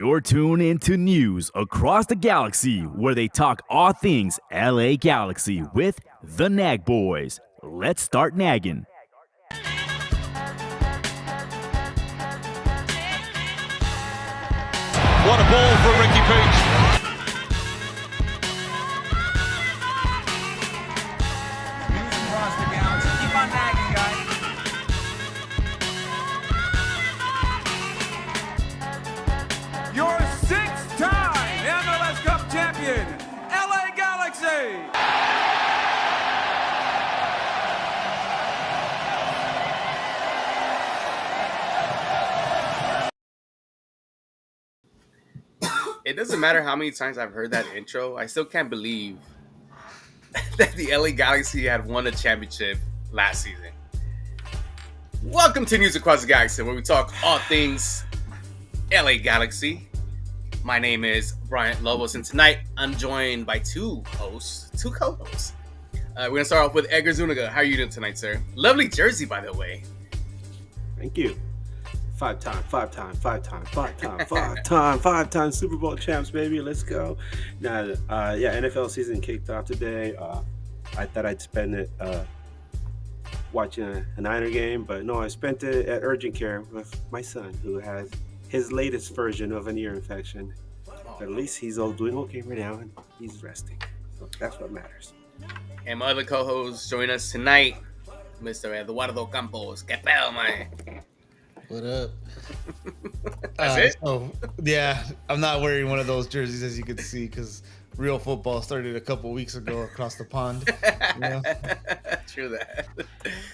You're tuned into news across the galaxy where they talk all things LA Galaxy with the Nag Boys. Let's start nagging. What a ball for Ricky Peach. News across the galaxy. Keep on nagging, guys. Your six-time MLS Cup champion, LA Galaxy. It doesn't matter how many times I've heard that intro. I still can't believe that the LA Galaxy had won a championship last season. Welcome to News Across the Galaxy, where we talk all things LA Galaxy. My name is Bryant Lobos, and tonight I'm joined by two co-hosts. We're going to start off with Edgar Zuniga. How are you doing tonight, sir? Lovely jersey, by the way. Thank you. Five-time Super Bowl champs, baby. Let's go. Now, NFL season kicked off today. I thought I'd spend it watching a Niner game, but no, I spent it at urgent care with my son, who has his latest version of an ear infection. But at least he's all doing okay right now, and he's resting. So that's what matters. And my other co-host joining us tonight, Mr. Eduardo Campos. ¿Qué pedo, man? What up? That's it? So, yeah, I'm not wearing one of those jerseys, as you can see, because real football started a couple weeks ago across the pond. You know? True that.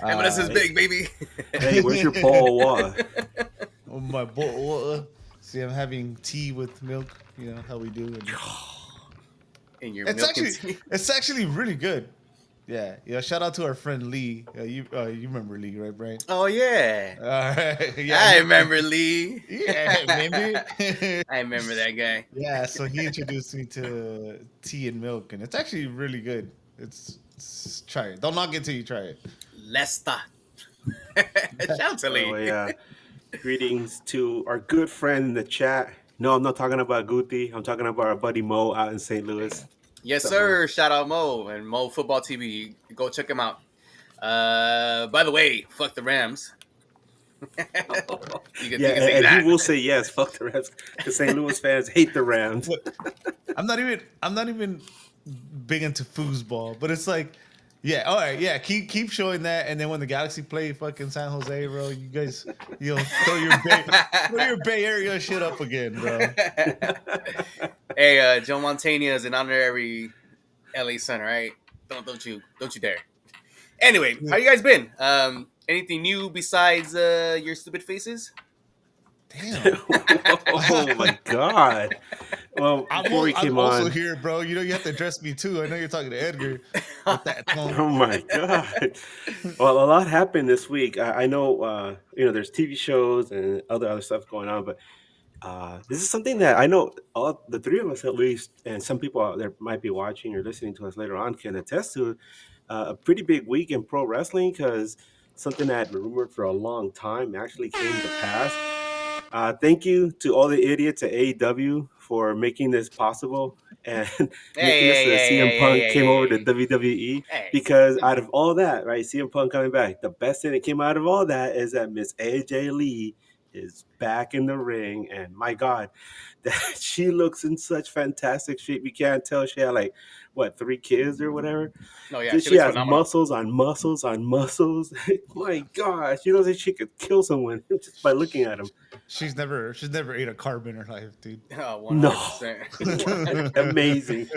MLS is big, baby. Hey, where's your ball water? Oh, my boy. See, I'm having tea with milk. You know how we do. And In your it's milk and actually tea. it's actually really good. Yeah. Shout out to our friend Lee. You remember Lee, right, Brian? Oh, yeah. All right. Yeah, I remember Lee. Yeah, maybe. I remember that guy. Yeah, so he introduced me to tea and milk, and it's actually really good. It's try it. Don't knock it till you try it. Lesta. Shout out to Lee. Oh, yeah. Greetings to our good friend in the chat. No, I'm not talking about Guti. I'm talking about our buddy Mo out in St. Louis. Yes, sir. Shout out Mo and Mo Football TV. Go check him out. By the way, fuck the Rams. you can Yeah, say and that. he will say yes. Fuck the Rams. The St. Louis fans hate the Rams. I'm not even big into foosball, but it's like, yeah, all right, yeah, keep showing that, and then when the Galaxy play fucking San Jose, bro, you guys, throw your Bay Area shit up again, bro. Hey, Joe Montana is an honorary LA son, right? Don't you dare. Anyway, how you guys been? Anything new besides your stupid faces? Damn. Oh my God. Well, before we came I'm also on, here, bro. You have to address me too. I know you're talking to Edgar with that tone. oh my God. Well, a lot happened this week. I know, there's TV shows and other stuff going on, but this is something that I know all the three of us, at least, and some people out there might be watching or listening to us later on, can attest to a pretty big week in pro wrestling, because something that had been rumored for a long time actually came to pass. Thank you to all the idiots at AEW for making this possible and making this so CM Punk came over to WWE. Hey. Because out of all that, right, CM Punk coming back, the best thing that came out of all that is that Miss AJ Lee is back in the ring, and my God, that she looks in such fantastic shape. You can't tell she had 3 kids or whatever. No, yeah, She has phenomenal. muscles on muscles on muscles. My gosh, you know that she could kill someone just by looking at him. She's never ate a carb in her life, dude. Oh, No. 100%. Amazing.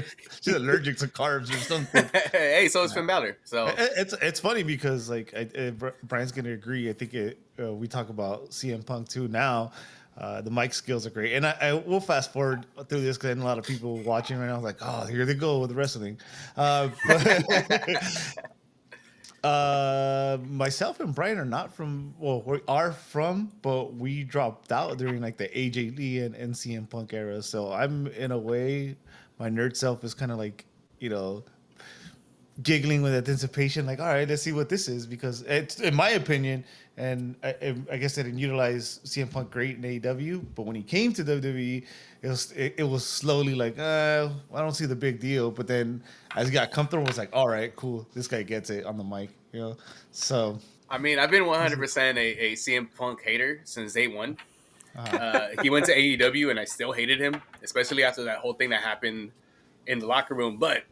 She's allergic to carbs or something. Hey, so is Finn Balor. So It's funny because Brian's gonna agree. I think we talk about CM Punk too now. The mic skills are great, and I will fast forward through this because I know a lot of people watching right now. Like, oh, here they go with wrestling. Myself and Brian are not from. Well, we are from, but we dropped out during the AJ Lee and CM Punk era. So I'm in a way, my nerd self is kind of giggling with anticipation, like, all right, let's see what this is, because it's, in my opinion, and I guess they didn't utilize CM Punk great in AEW, but when he came to WWE, it was slowly like, I don't see the big deal. But then as he got comfortable, it was like, all right, cool, this guy gets it on the mic, you know. So I mean, I've been 100% a CM Punk hater since day one. He went to AEW and I still hated him, especially after that whole thing that happened in the locker room. But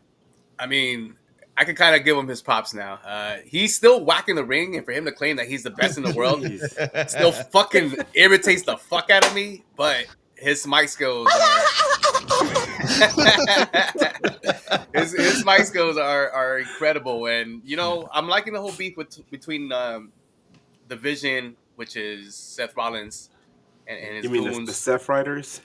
I mean, I can kind of give him his props now. He's still whacking the ring, and for him to claim that he's the best in the world Jeez. still fucking irritates the fuck out of me. But his mic skills his mic skills are incredible. And you know, I'm liking the whole beef between the Vision, which is Seth Rollins, and his You mean the goons. Seth Riders?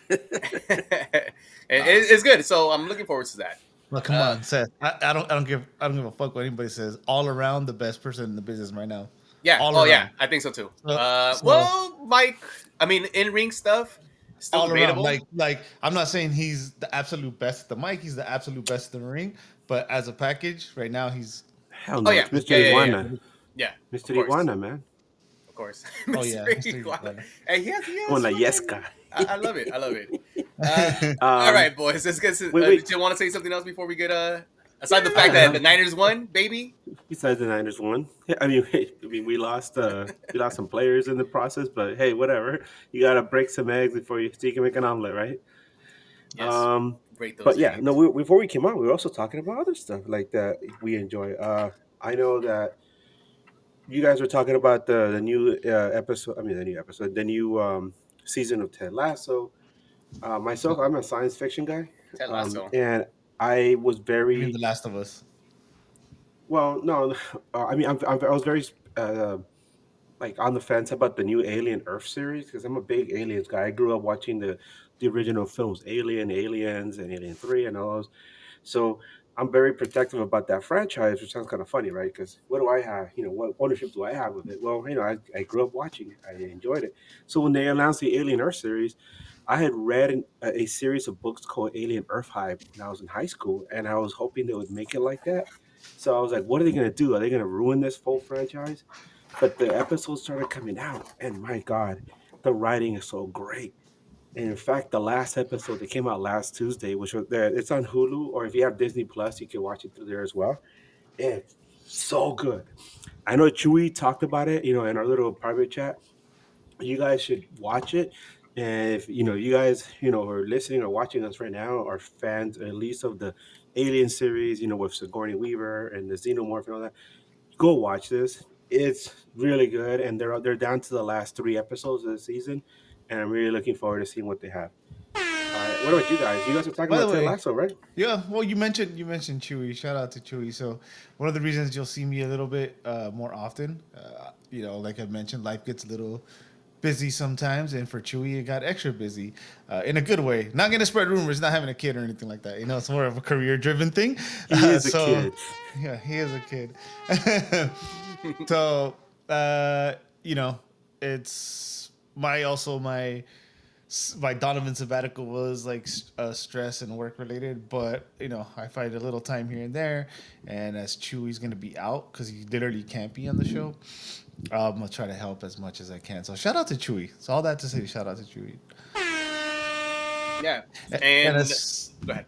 It's good. So I'm looking forward to that. well, come on, Seth. I don't give a fuck what anybody says. All around the best person in the business right now. Yeah. All Oh around. yeah, I think so too. So- Well, Mike. I mean, in ring stuff still all around, debatable. like I'm not saying he's the absolute best at the mic. He's the absolute best in the ring. But as a package, right now he's. Hell no, yeah. it's Mr. Yeah, yeah, yeah. Iguana. Yeah, Mr. of course. Iguana, man. Of course. Oh, yeah, Mr. Mr. Iguana. Iguana. Hey, he has Con la fucking- yesca. I love it. I love it. All right, boys. Let's get. wait. Did you want to say something else before we get aside the fact that the Niners won, baby? Besides the Niners won. Yeah, I mean, we lost some players in the process, but hey, whatever. You gotta break some eggs so you can make an omelet, right? Yes. Great. Those But yeah, games. no. Before we came on, we were also talking about other stuff like that we enjoy. I know that you guys were talking about the new episode. I mean, the new season of Ted Lasso. Myself, I'm a science fiction guy, Ted Lasso. and I was Even very The Last of Us. well. No, I mean, I was very like on the fence about the new Alien Earth series because I'm a big Aliens guy. I grew up watching the original films, Alien, Aliens, and Alien 3, and all those. So I'm very protective about that franchise, which sounds kind of funny, right? Because what do I have? You know, what ownership do I have with it? Well, you know, I grew up watching it. I enjoyed it. So when they announced the Alien Earth series, I had read a series of books called Alien Earth Hive when I was in high school, and I was hoping they would make it like that. So I was like, what are they going to do? Are they going to ruin this full franchise? But the episodes started coming out, and my God, the writing is so great. And in fact, the last episode that came out last Tuesday, which was there, it's on Hulu, or if you have Disney Plus, you can watch it through there as well. It's so good. I know Chewy talked about it, you know, in our little private chat. You guys should watch it. And if you know, you guys, you know, are listening or watching us right now, are fans at least of the Alien series, you know, with Sigourney Weaver and the Xenomorph and all that, go watch this. It's really good, and they're down to the last 3 episodes of the season, and I'm really looking forward to seeing what they have. All right, what about you guys? You guys are talking By the about Ted way- Lasso, right? Yeah, well, you mentioned Chewy. Shout out to Chewy. So one of the reasons you'll see me a little bit more often, you know, like I mentioned, life gets a little busy sometimes, and for Chewy, it got extra busy in a good way. Not gonna spread rumors, not having a kid or anything like that. You know, it's more of a career-driven thing. He is a kid. Yeah, he is a kid. So, you know, it's my Donovan sabbatical was like stress and work related, but you know, I find a little time here and there. And as Chewy's gonna be out because he literally can't be on the show, I'm gonna try to help as much as I can. So shout out to Chewy. So all that to say, shout out to Chewy. Yeah. And And go ahead.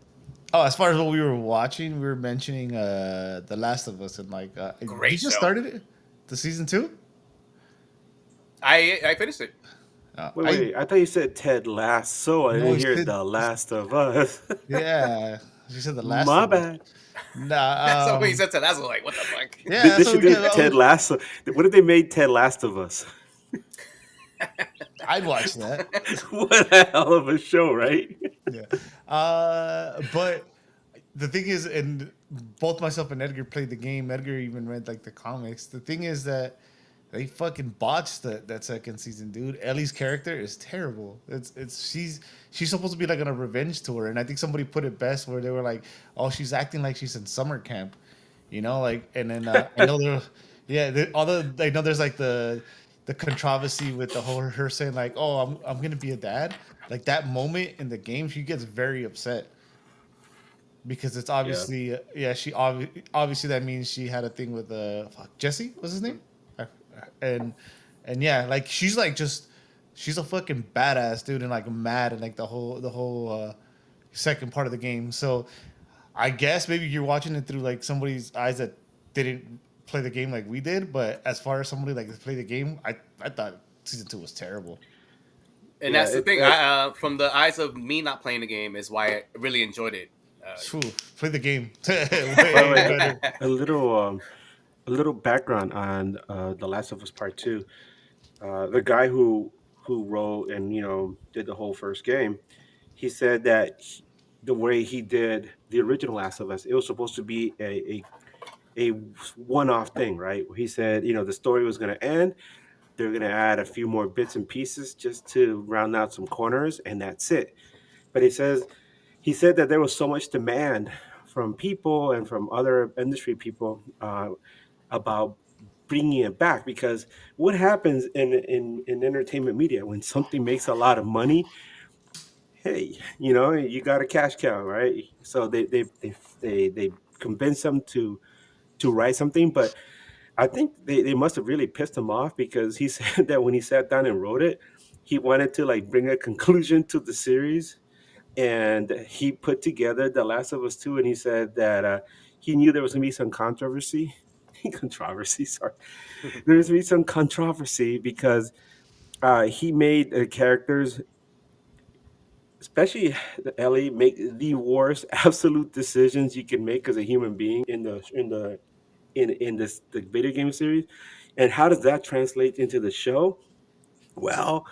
as far as what we were watching, we were mentioning The Last of Us, and like Great you just show. started it, the season 2. I finished it. Wait, I thought you said Ted Lasso. I No, didn't he hear said- The Last of Us. Yeah, she said The Last. My of Us. bad. Nah, So when you said to that, I was like, what the fuck? yeah, They that's should what we do did. Ted Lasso. What if they made Ted Last of Us? I'd watch that. What a hell of a show, right? Yeah. But the thing is, and both myself and Edgar played the game. Edgar even read like the comics. The thing is that they fucking botched that second season, dude. Ellie's character is terrible. She's supposed to be like on a revenge tour, and I think somebody put it best where they were like, "Oh, she's acting like she's in summer camp," you know, like. And then I know although I know there's like the controversy with the whole her saying like, "Oh, I'm gonna be a dad." Like that moment in the game, she gets very upset. because it's obviously obviously that means she had a thing with Jesse was his name, and yeah, like she's like just she's a fucking badass dude and like mad and like the whole second part of the game. So I guess maybe you're watching it through like somebody's eyes that didn't play the game like we did, but as far as somebody like that played the game, I thought season 2 was terrible. And Yeah, that's the thing. From the eyes of me not playing the game, is why I really enjoyed it. Phew, play the game. by the Way way, better. a little background on The Last of Us Part Two. The guy who wrote and did the whole first game, he said that the way he did the original Last of Us, it was supposed to be a one-off thing, right? He said, the story was going to end. They're going to add a few more bits and pieces just to round out some corners, and that's it. But he said that there was so much demand from people and from other industry people about bringing it back, because what happens in entertainment media when something makes a lot of money, hey, you got a cash cow, right? So they convince them to write something. But I think they must have really pissed him off, because he said that when he sat down and wrote it, he wanted to like bring a conclusion to the series, and he put together The Last of Us 2, and he said that he knew there was going to be some controversy, sorry. There was going to be some controversy because he made the characters, especially the Ellie, make the worst absolute decisions you can make as a human being in this the video game series. And how does that translate into the show? Well,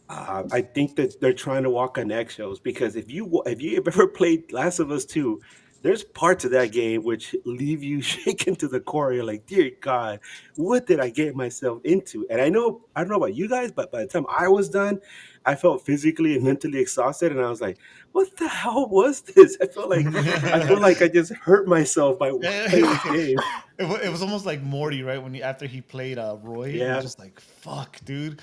I think that they're trying to walk on eggshells, because if you have ever played Last of Us 2, there's parts of that game which leave you shaken to the core. You're like, dear God, what did I get myself into? And I don't know about you guys, but by the time I was done, I felt physically and mentally exhausted, and I was like, what the hell was this? I feel like I just hurt myself by playing this game. It was almost like Morty, right? After he played Roy, you're Yeah. just like, "Fuck, dude."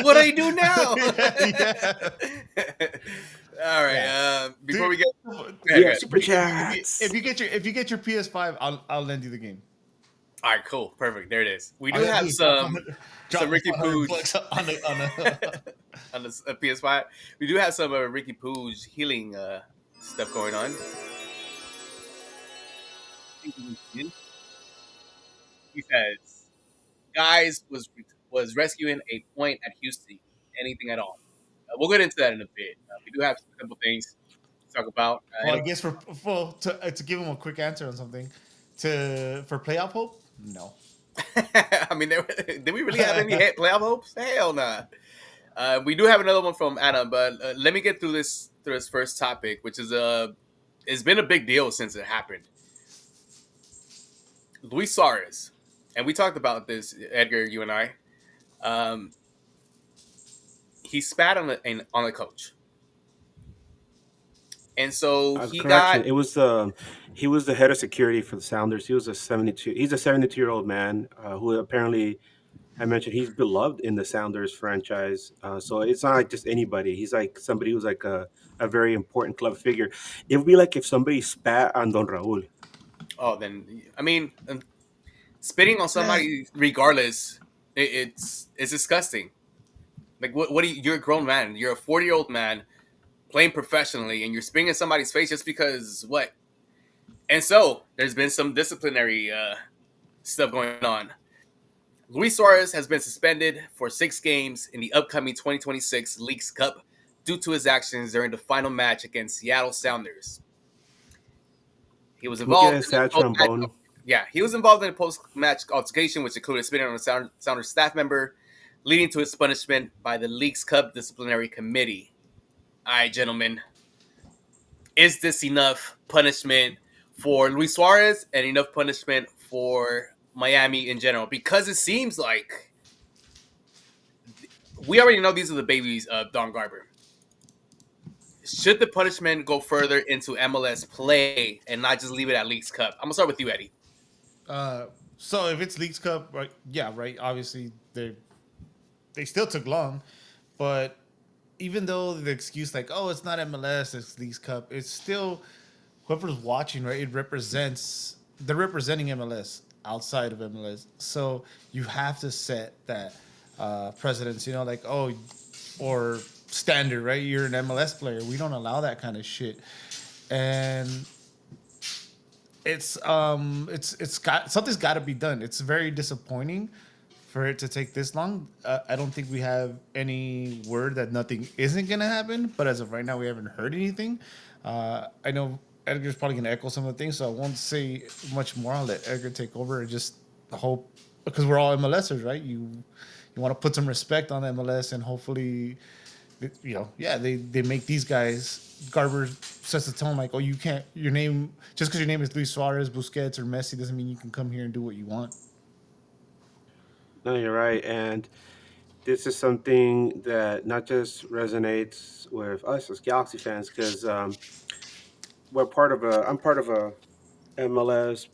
What do I do now? Yeah. All right. Yeah. Before we Dude, get, We go have ahead. super chats. if you get your PS5, I'll lend you the game. All right, cool, perfect. There it is. We do I'll have dude, some Ricky Pooge bucks on the on the PS5. We do have some Ricky Pooge healing stuff going on. He says, "Guys was rescuing a point at Houston. Anything at all." We'll get into that in a bit. We do have some simple things to talk about. Well, I guess to give him a quick answer on something, for playoff hope, no. I mean, did we really have any playoff hopes? Hell nah. We do have another one from Adam, but let me get through this first topic, which is it's been a big deal since it happened. Luis Suarez, and we talked about this, Edgar, you and I. He spat on the coach, and so he Correction. got. It was he was the head of security for the Sounders. He was a 72. He's a 72-year-old man who apparently, I mentioned, he's beloved in the Sounders franchise. So it's not like just anybody. He's like somebody who's like a very important club figure. It would be like if somebody spat on Don Raul. Oh, then I mean, spitting on somebody, regardless, it's disgusting. Like what? You're a grown man. You're a 40-year-old man playing professionally, and you're spitting in somebody's face just because what? And so there's been some disciplinary stuff going on. Luis Suarez has been suspended for 6 games in the upcoming 2026 Leagues Cup due to his actions during the final match against Seattle Sounders. He was Look at involved. his sad trombone. Yeah, he was involved in a post-match altercation, which included spitting on a Sounders staff member, leading to his punishment by the Leagues Cup Disciplinary Committee. All right, gentlemen, is this enough punishment for Luis Suarez and enough punishment for Miami in general? Because it seems like we already know these are the babies of Don Garber. Should the punishment go further into MLS play and not just leave it at Leagues Cup? I'm gonna start with you, Eddie. So if it's Leagues Cup, right? Yeah, right. Obviously, they still took long, but even though the excuse like, oh, it's not MLS, it's Leagues Cup, it's still whoever's watching, right? They're representing MLS outside of MLS. So you have to set that precedence, like, oh, or standard, right? You're an MLS player. We don't allow that kind of shit. And it's got something's got to be done. It's very disappointing for it to take this long. I don't think we have any word that nothing isn't gonna happen, but as of right now, we haven't heard anything. I know Edgar's probably gonna echo some of the things, so I won't say much more. I'll let Edgar take over and just hope, because we're all MLSers, right? You want to put some respect on MLS, and hopefully, yeah, they make these guys. Garber sets the tone like, oh, you can't, your name, just because your name is Luis Suarez, Busquets, or Messi doesn't mean you can come here and do what you want. No, you're right, and this is something that not just resonates with us as Galaxy fans, because I'm part of a MLS,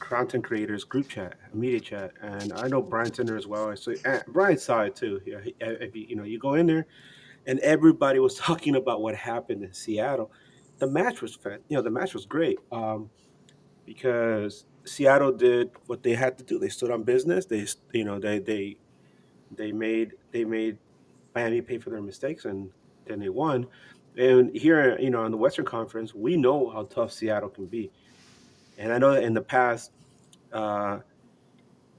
content creators group chat, a media chat, and I know Brian's in there as well. So Brian saw it too. Yeah, you go in there, and everybody was talking about what happened in Seattle. The match was the match was great, because Seattle did what they had to do. They stood on business. They made Miami pay for their mistakes, and then they won. And here, in the Western Conference, we know how tough Seattle can be. And I know that in the past, uh,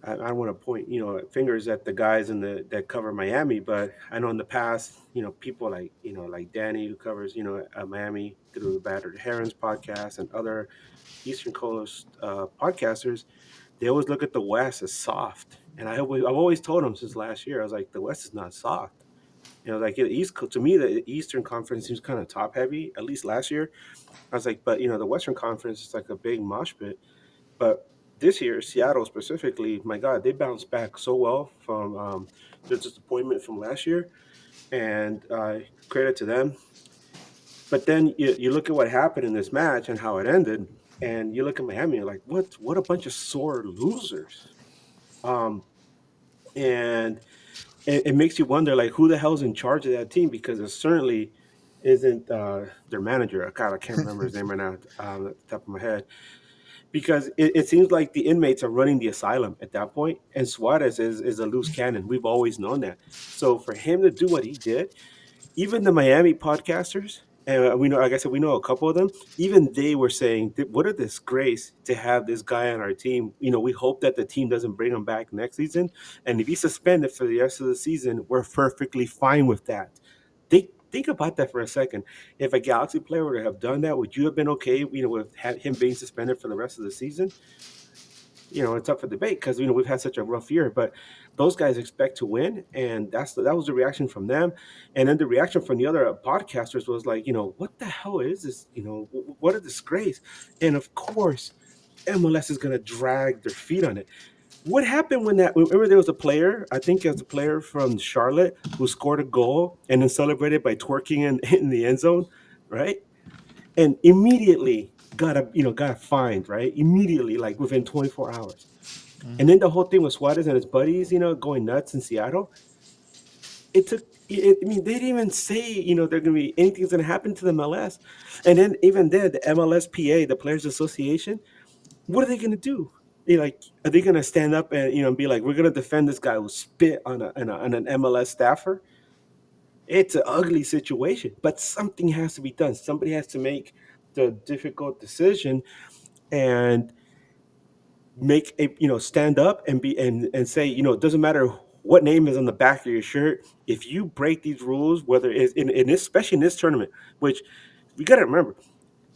I don't want to point, fingers at the guys that cover Miami, but I know in the past, people like Danny, who covers, Miami through the Battered Herons podcast, and other Eastern Coast podcasters, they always look at the West as soft. And I've always told them since last year, I was like, the West is not soft. Like the to me, the Eastern Conference seems kind of top heavy. At least last year, I was like, but the Western Conference is like a big mosh pit. But this year, Seattle specifically, my God, they bounced back so well from the disappointment from last year, and credit to them. But then you look at what happened in this match and how it ended, and you look at Miami, you're like, what a bunch of sore losers. Um, and it makes you wonder, like, who the hell's in charge of that team, because it certainly isn't their manager. God, I can't remember his name right now at the top of my head, because it seems like the inmates are running the asylum at that point, and Suarez is a loose cannon. We've always known that. So for him to do what he did, even the Miami podcasters, and we know, like I said, we know a couple of them, even they were saying, what a disgrace to have this guy on our team. We hope that the team doesn't bring him back next season. And if he's suspended for the rest of the season, we're perfectly fine with that. Think about that for a second. If a Galaxy player would have done that, would you have been okay, with him being suspended for the rest of the season? It's up for debate, because we've had such a rough year, but those guys expect to win, and that was the reaction from them. And then the reaction from the other podcasters was like, what the hell is this? What a disgrace. And of course, MLS is going to drag their feet on it. What happened remember there was a player, I think it was a player from Charlotte, who scored a goal and then celebrated by twerking in the end zone, right? And immediately got fined, right? Immediately, like within 24 hours. And then the whole thing with Suarez and his buddies, going nuts in Seattle. It took. I mean, they didn't even say, they're going to be anything's going to happen to the MLS. And then even then, the MLSPA, the Players Association, what are they going to do? Are they going to stand up and be like, we're going to defend this guy who spit on an MLS staffer? It's an ugly situation, but something has to be done. Somebody has to make the difficult decision and make stand up and say, it doesn't matter what name is on the back of your shirt. If you break these rules, whether it's in this, especially in this tournament, which we got to remember,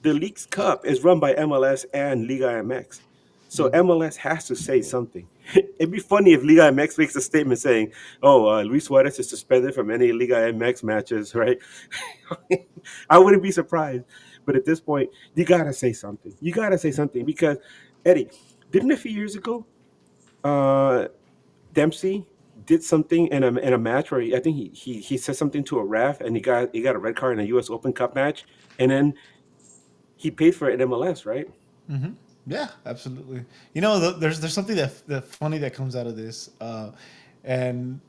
the League's Cup is run by MLS and Liga MX. So MLS has to say something. It'd be funny if Liga MX makes a statement saying, "Oh, Luis Suarez is suspended from any Liga MX matches," right? I wouldn't be surprised. But at this point, you gotta say something. You gotta say something, because Eddie, didn't a few years ago, uh, Dempsey did something in a match where I think he said something to a ref, and he got a red card in a U.S. Open Cup match, and then he paid for it in MLS, right? Mm-hmm. Yeah, absolutely. There's something that funny that comes out of this, and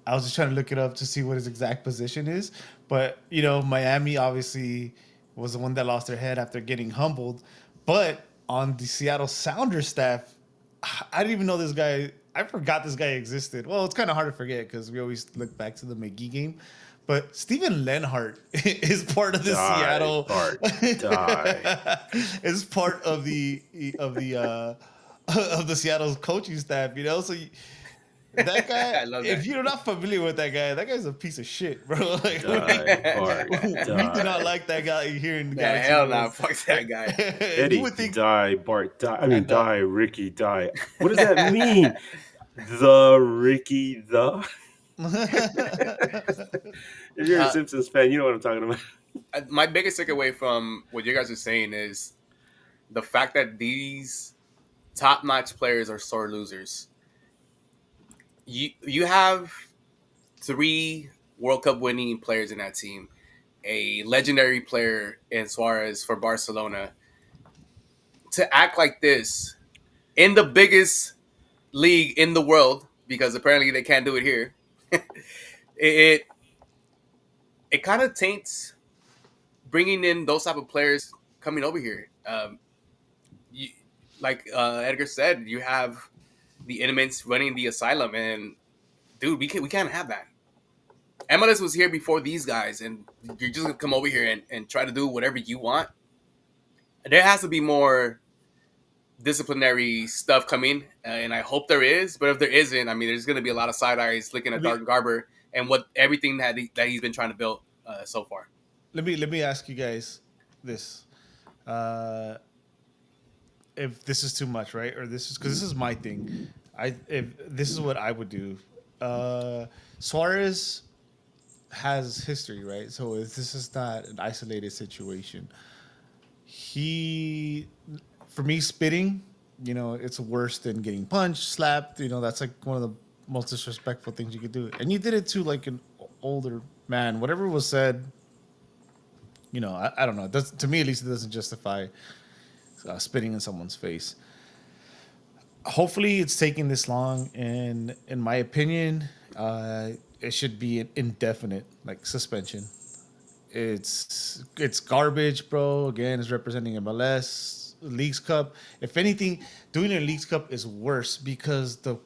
I was just trying to look it up to see what his exact position is. But Miami obviously was the one that lost their head after getting humbled. But on the Seattle Sounders staff, I didn't even know this guy. I forgot this guy existed. Well, it's kind of hard to forget because we always look back to the McGee game. But Steven Lenhart is part of the Seattle. Bart, die. Is part of the of the Seattle coaching staff. You know, so. That guy, I love if that. you're not familiar with that guy's a piece of shit, bro. Like, Die, Bart, we do die. not like that guy here in the Nah, Galaxy. hell no, fuck that guy. Eddie, You would think die. Bart, die. I mean, And, die. Ricky, die. What does that mean? The Ricky, the? If you're a Simpsons fan, you know what I'm talking about. My biggest takeaway from what you guys are saying is the fact that these top-notch players are sore losers. You have 3 World Cup winning players in that team, a legendary player in Suarez for Barcelona. To act like this in the biggest league in the world, because apparently they can't do it here, it kind of taints bringing in those type of players coming over here. Like Edgar said, you have the inmates running the asylum, and dude, we can't have that. MLS was here before these guys, and you're just gonna come over here and try to do whatever you want. There has to be more disciplinary stuff coming, and I hope there is. But if there isn't, I mean, there's gonna be a lot of side eyes looking at Darton Garber and everything that he's been trying to build so far. let me ask you guys this: if this is too much, right? Or this is because this is my thing. If this is what I would do. Suarez has history, right? So this is not an isolated situation. For me, spitting, you know, it's worse than getting punched, slapped. You know, that's like one of the most disrespectful things you could do. And you did it to like an older man. Whatever was said, you know, I don't know. It does, to me, at least, it doesn't justify spitting in someone's face. Hopefully, it's taking this long, and in my opinion, it should be an indefinite like suspension. It's garbage, bro. Again, it's representing MLS Leagues Cup. If anything, doing a Leagues Cup is worse because the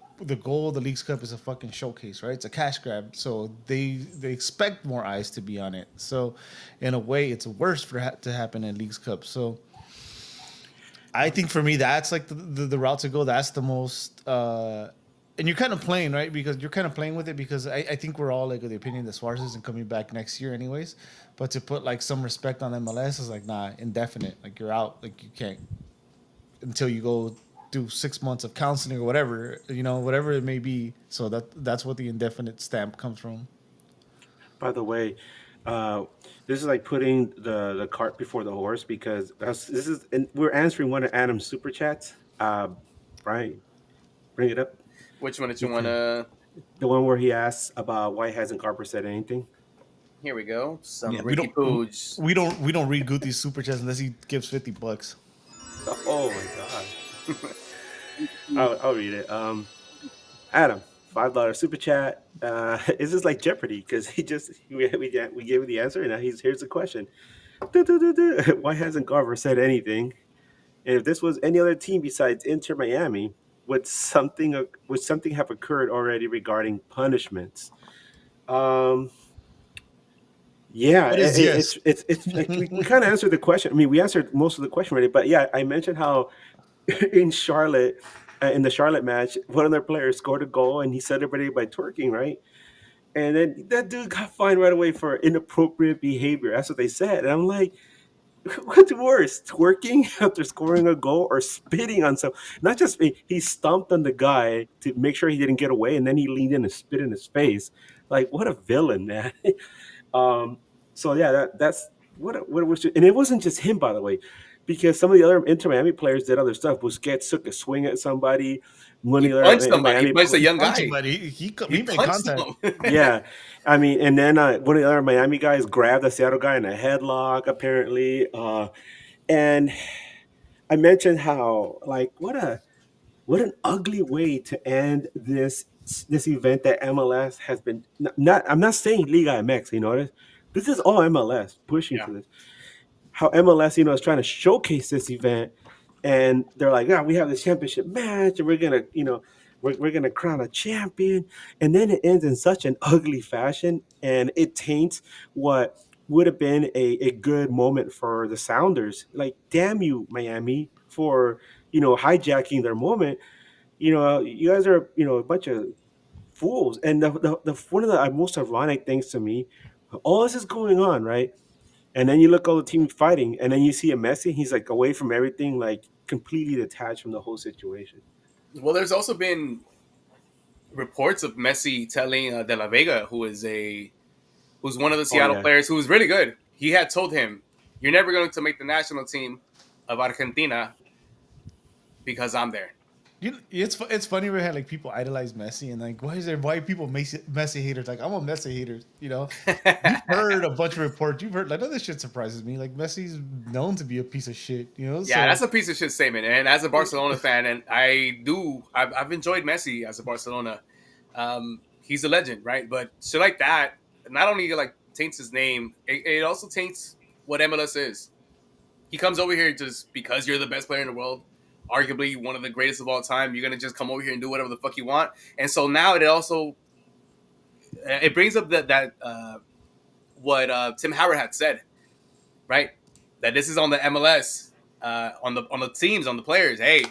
goal of the Leagues Cup is a fucking showcase, right? It's a cash grab, so they expect more eyes to be on it. So, in a way, it's worse to happen in Leagues Cup. So, I think for me, that's like the route to go. That's the most, and you're kind of playing, right? Because you're kind of playing with it because I think we're all like of the opinion that Suarez isn't coming back next year, anyways. But to put like some respect on MLS is like, nah, indefinite. Like you're out. Like you can't until you go do 6 months of counseling or whatever, you know, whatever it may be. So that's what the indefinite stamp comes from. By the way, this is like putting the cart before the horse because and we're answering one of Adam's super chats. Brian, bring it up. Which one did you want to? The one where he asks about why hasn't Garber said anything. Here we go. Some Yeah, Ricky Pooge. we don't read Guthi's super chats unless he gives $50. Oh my god. I'll read it. Adam, $5 super chat. Is this like Jeopardy? Because we gave him the answer, and now here's the question. Why hasn't Garver said anything? And if this was any other team besides Inter Miami, would something have occurred already regarding punishments? Yeah, Yes. it's we kind of answered the question. I mean, we answered most of the question already, but yeah, I mentioned how in Charlotte, in the Charlotte match, one of their players scored a goal and he celebrated by twerking, right? And then that dude got fined right away for inappropriate behavior. That's what they said. And I'm like, what's worse, twerking after scoring a goal or spitting on some? Not just he stomped on the guy to make sure he didn't get away, and then he leaned in and spit in his face. Like, what a villain, man. So yeah, that's what it was, and it wasn't just him, by the way, because some of the other Inter Miami players did other stuff. Busquets took a swing at somebody. One He of the punched other somebody. He Miami punched a young Punch guy. him, but he made punched contact. him. yeah, I mean, and then one of the other Miami guys grabbed a Seattle guy in a headlock, apparently. And I mentioned how, like, what an ugly way to end this event that MLS has been. Not I'm not saying Liga MX, you know this. This is all MLS pushing Yeah. for this. how MLS, is trying to showcase this event, and they're like, "Yeah, we have this championship match, and we're gonna, we're gonna crown a champion," and then it ends in such an ugly fashion, and it taints what would have been a good moment for the Sounders. Like, damn you, Miami, for hijacking their moment. You guys are a bunch of fools. And the one of the most ironic things to me, all this is going on, right? And then you look all the teams fighting, and then you see a Messi. He's like away from everything, like completely detached from the whole situation. Well, there's also been reports of Messi telling De La Vega, who's one of the Oh Seattle yeah, players who was really good. He had told him, "You're never going to make the national team of Argentina because I'm there." It's funny we had like people idolize Messi and like why are people Messi haters? Like I'm a Messi hater, You've heard a bunch of reports. You've heard like none of this shit surprises me. Like Messi's known to be a piece of shit, Yeah, So that's a piece of shit statement. And as a Barcelona fan, and I've enjoyed Messi as a Barcelona. He's a legend, right? But shit like that not only like taints his name, it also taints what MLS is. He comes over here just because you're the best player in the world, arguably one of the greatest of all time. You're gonna just come over here and do whatever the fuck you want. And so now it brings up that what Tim Howard had said, right? That this is on the MLS, on the teams, on the players. Hey,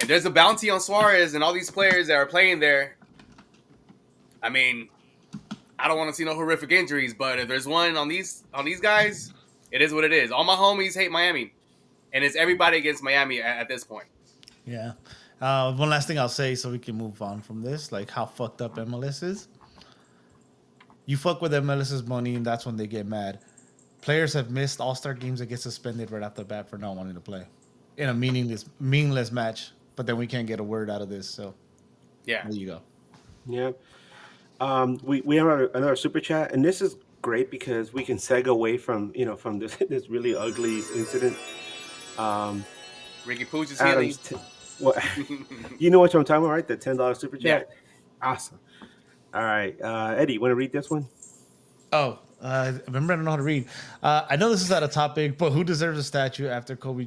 if there's a bounty on Suarez and all these players that are playing there, I mean, I don't want to see no horrific injuries, but if there's one on these guys, it is what it is. All my homies hate Miami, and it's everybody against Miami at this point. yeah. One last thing I'll say so we can move on from this, like how fucked up MLS is. You fuck with MLS's money, and that's when they get mad. Players have missed All-Star games that get suspended right off the bat for not wanting to play in a meaningless match. But then we can't get a word out of this. So Yeah, there you go. yeah. We have another super chat, and this is great because we can segue away from from this this really ugly incident. Um, Ricky Pooch is healing. Adams, what you know what I'm talking about, right? The $10 super Yeah. chat. Awesome. All right, Eddie, want to read this one? Oh, remember I don't know how to read. I know this is out of topic, but who deserves a statue after Kobe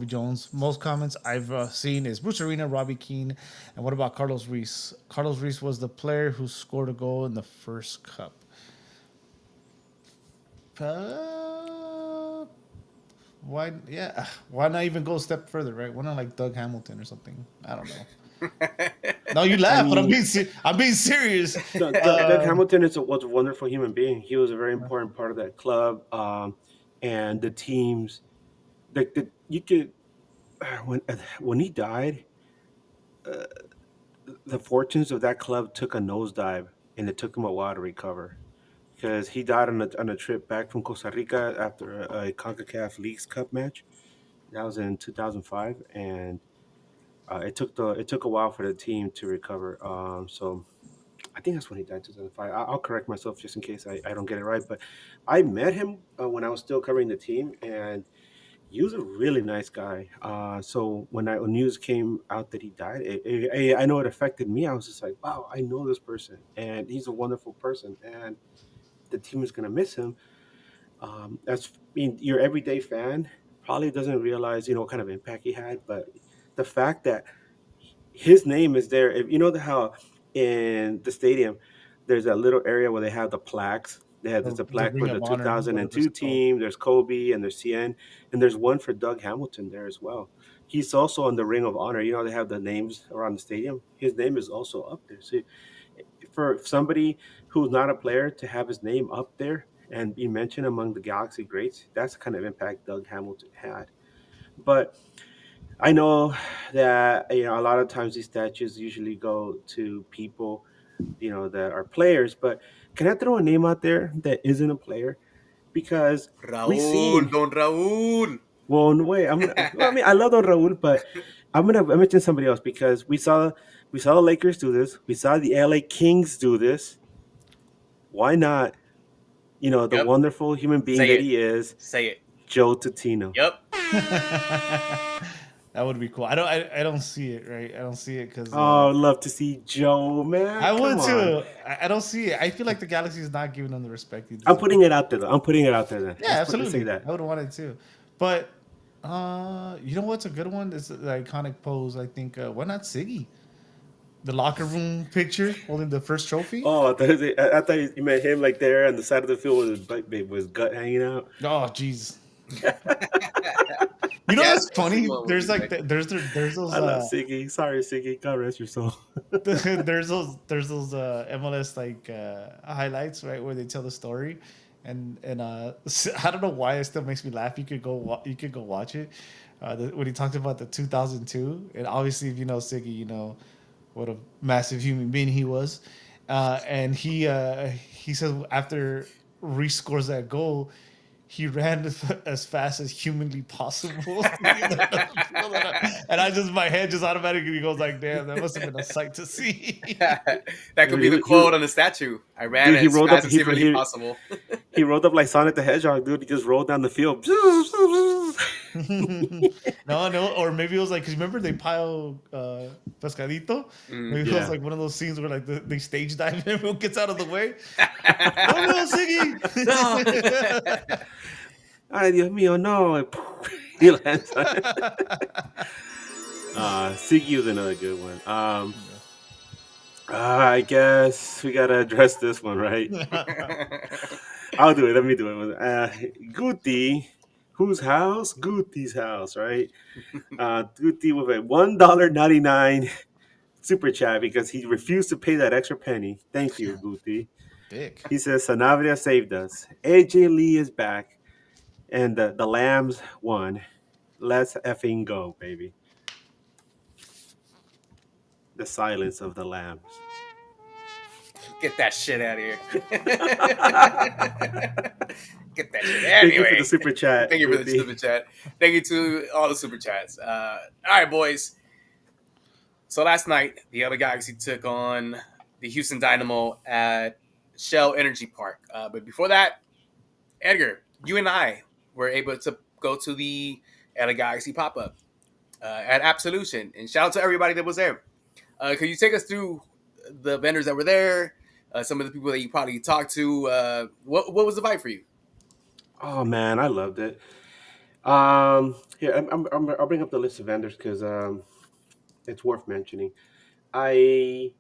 Jones? Most comments I've seen is Bruce Arena, Robbie Keane, and what about Carlos Reese? Carlos Reese was the player who scored a goal in the first cup. Why? Yeah, why not even go a step further, right? Why not like Doug Hamilton or something? I don't know. No, you laugh, but I'm being serious. Doug Hamilton was a wonderful human being. He was a very important part of that club, and the teams. You could when he died, the fortunes of that club took a nosedive, and it took him a while to recover because he died on a trip back from Costa Rica after a CONCACAF Leagues Cup match. That was in 2005, and it took a while for the team to recover. So I think that's when he died, 2005. I'll correct myself just in case I don't get it right. But I met him when I was still covering the team, and he was a really nice guy. So when news came out that he died, I know it affected me. I was just like, wow, I know this person, and he's a wonderful person, and the team is gonna miss him. That's I mean, your everyday fan probably doesn't realize what kind of impact he had, but the fact that his name is there. If you know how in the stadium there's that little area where they have the plaques. They have there's a The plaque for Ring the of Honor, whatever 2002 it's called. team. There's Kobe and there's CN, and there's one for Doug Hamilton there as well. He's also on the Ring of Honor. They have the names around the stadium. His name is also up there. So for somebody who's not a player to have his name up there and be mentioned among the Galaxy greats, that's the kind of impact Doug Hamilton had. But I know that a lot of times these statues usually go to people that are players. But can I throw a name out there that isn't a player? Because we've Raúl, seen. Don Raúl. Well, no way. I'm gonna. Well, I mean, I love Don Raúl, but I mention somebody else because we saw the Lakers do this. We saw the LA Kings do this. Why not? The Yep. wonderful human being Say that it. he is, Say it. Joe Tutino. Yep. That would be cool. I don't see it, right? I don't see it because Oh, I'd love to see Joe, man. I Come would on. too. I don't see it. I feel like the Galaxy is not giving them the respect they I'm deserve. putting it out there, though. I'm putting it out there, then. Yeah, Let's say absolutely. that. I would want it too. But you know what's a good one? It's the iconic pose. I think why not Siggy? The locker room picture holding the first trophy. Oh, I thought you meant him like there on the side of the field with with his gut hanging out. Oh, jeez. You know Yeah, what's that's a funny? good one would There's be like sick. there's those I love Siggy. Sorry, Siggy. God rest your soul. there's those MLS like highlights, right, where they tell the story, and I don't know why it still makes me laugh. You could go watch it. When he talked about the 2002, and obviously if you know Siggy, you know what a massive human being he was, and he says after Reese scores that goal, he ran as fast as humanly possible. And I just my head just automatically goes like, damn, that must have been a sight to see. That could Dude, be the quote on the statue. I ran dude, he as rolled up. fast as humanly possible. He rolled up like Sonic the Hedgehog, dude. He just rolled down the field. No, or maybe it was like, because remember they pile pescadito. Maybe it was Yeah. like one of those scenes where like they stage dive and everyone gets out of the way. Oh no, No. Siggy! Ay, Dios mío, no. He lands on it. Siggy was another good one. I guess we gotta address this one, right? I'll do it. Let me do it. Guti, whose house? Guti's house, right? Guti with a $1.99 super chat because he refused to pay that extra penny. Thank you, Guti. Dick. He says Sanabria saved us. AJ Lee is back, and the Lambs won. Let's effing go, baby. The silence of the Lambs. Get that shit out of here. Get that shit Thank you for anyway. the super chat. Thank you for the Guti. super chat. Thank you to all the super chats. All right, boys. So last night, the LA Galaxy took on the Houston Dynamo at Shell Energy Park. But before that, Edgar, you and I were able to go to the LA Galaxy pop-up at Absolution. And shout out to everybody that was there. Could you take us through the vendors that were there, some of the people that you probably talked to? What was the vibe for you? Oh man, I loved it. Here I'll bring up the list of vendors because it's worth mentioning. I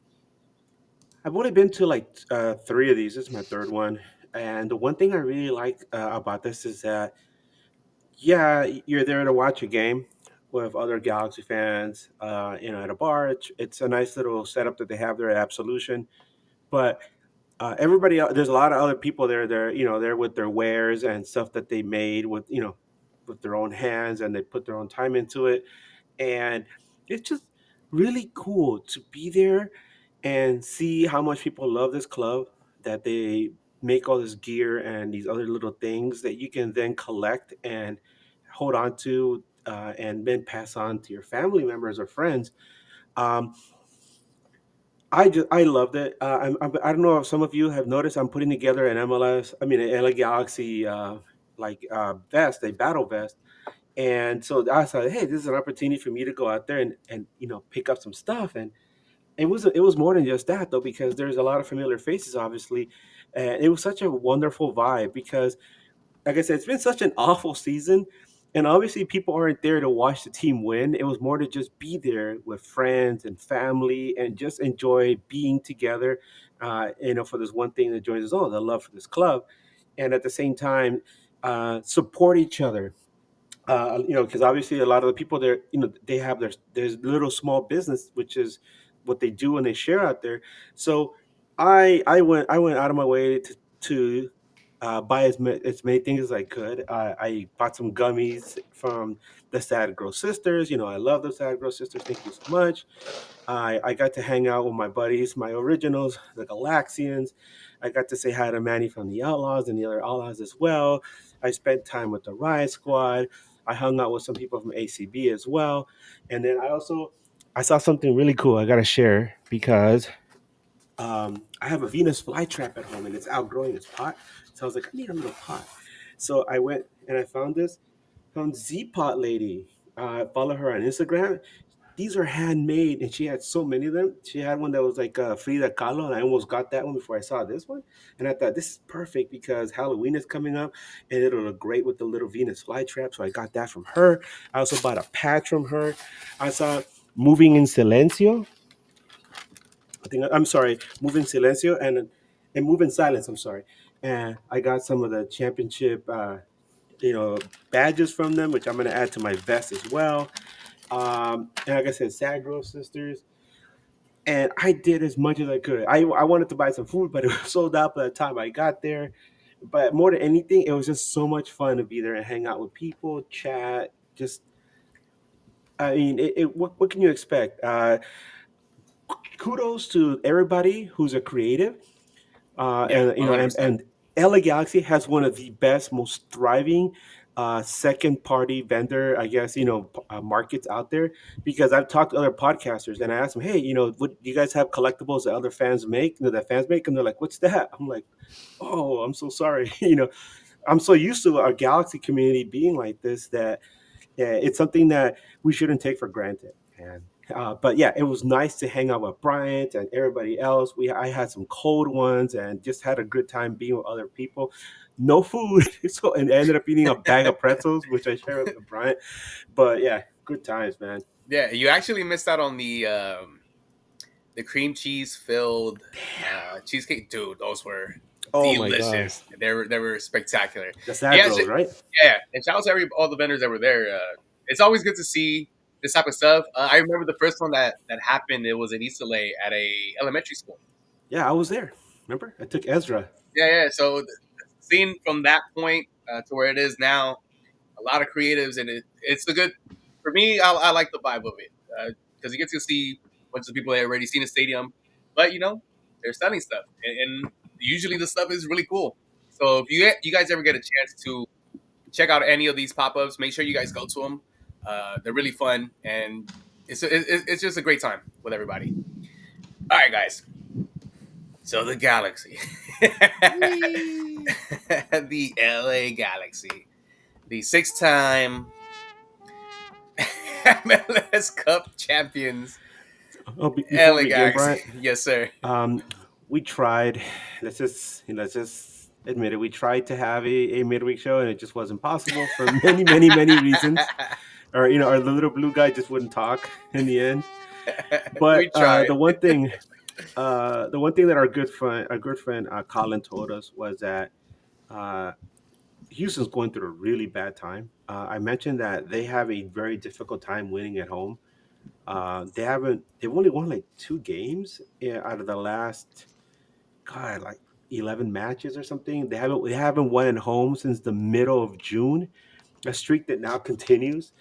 I've only been to like three of these. This is my third one, and the one thing I really like about this is that yeah, you're there to watch a game with other Galaxy fans. At a bar. It's a nice little setup that they have there at Absolution, but everybody else, there's a lot of other people there. They're with their wares and stuff that they made with their own hands, and they put their own time into it. And it's just really cool to be there and see how much people love this club, that they make all this gear and these other little things that you can then collect and hold on to, and then pass on to your family members or friends. Um, I loved it. I don't know if some of you have noticed. I'm putting together an MLS. I mean, an LA Galaxy vest, a battle vest, and so I thought, hey, this is an opportunity for me to go out there and pick up some stuff. And it was more than just that though, because there's a lot of familiar faces, obviously, and it was such a wonderful vibe because like I said, it's been such an awful season. And obviously, people aren't there to watch the team win. It was more to just be there with friends and family and just enjoy being together, for this one thing that joins us all, the love for this club. And at the same time, support each other. Because obviously a lot of the people there, they have there's little small business, which is what they do and they share out there. So I went out of my way to buy as many things as I could. I bought some gummies from the Sad Girl Sisters. I love the Sad Girl Sisters. Thank you so much. I got to hang out with my buddies, my originals, the Galaxians. I got to say hi to Manny from the Outlaws and the other Outlaws as well. I spent time with the Riot Squad. I hung out with some people from ACB as well. And then I saw something really cool I got to share because I have a Venus flytrap at home and it's outgrowing its pot. So I was like, I need a little pot. So I went and I found Z Pot Lady. Follow her on Instagram. These are handmade, and she had so many of them. She had one that was like Frida Kahlo, and I almost got that one before I saw this one. And I thought this is perfect because Halloween is coming up, and it'll look great with the little Venus flytrap. So I got that from her. I also bought a patch from her. I saw Moving in Silencio. I'm sorry, Move in Silencio and Move in Silence. I'm sorry, and I got some of the championship, badges from them, which I'm gonna add to my vest as well. And like I said, Sagro sisters, and I did as much as I could. I wanted to buy some food, but it was sold out by the time I got there. But more than anything, it was just so much fun to be there and hang out with people, chat. Just, I mean, what can you expect? Kudos to everybody who's a creative. Yeah, And 100%. and LA Galaxy has one of the best, most thriving second party vendor, I guess, markets out there. Because I've talked to other podcasters and I asked them, hey, what do you guys have collectibles that other fans make, that fans make? And they're like, what's that? I'm like, oh, I'm so sorry. I'm so used to our Galaxy community being like this that yeah, it's something that we shouldn't take for granted. And but yeah, it was nice to hang out with Bryant and everybody else. I had some cold ones and just had a good time being with other people. No food, so and ended up eating a bag of pretzels, which I shared with Bryant. But yeah, good times, man. Yeah, you actually missed out on the cream cheese filled cheesecake. Dude, those were Oh my god, delicious. They were spectacular. the Yeah, Sagros, right? yeah. And shout out to all the vendors that were there. It's always good to see this type of stuff. I remember the first one that happened. It was in East LA at a elementary school. Yeah, I was there. Remember, I took Ezra. Yeah. So seeing from that point to where it is now, a lot of creatives, and it's a good for me. I like the vibe of it because you get to see a bunch of people that already seen the stadium, but they're selling stuff, and usually the stuff is really cool. So if you guys ever get a chance to check out any of these pop ups, make sure you guys go to them. They're really fun, and it's just a great time with everybody. All right, guys. So the Galaxy, the LA Galaxy, the six-time MLS Cup champions, Oh, before LA we begin, Galaxy. Bryant, Yes, sir. we tried. Let's just admit it. We tried to have a midweek show, and it just wasn't possible for many, many, many reasons. Or our little blue guy just wouldn't talk in the end. We But tried. the one thing that our good friend Colin told us was that uh, Houston's going through a really bad time. I mentioned that they have a very difficult time winning at home. They've only won like two games out of the last God like 11 matches or something. They haven't won at home since the middle of June. A streak that now continues.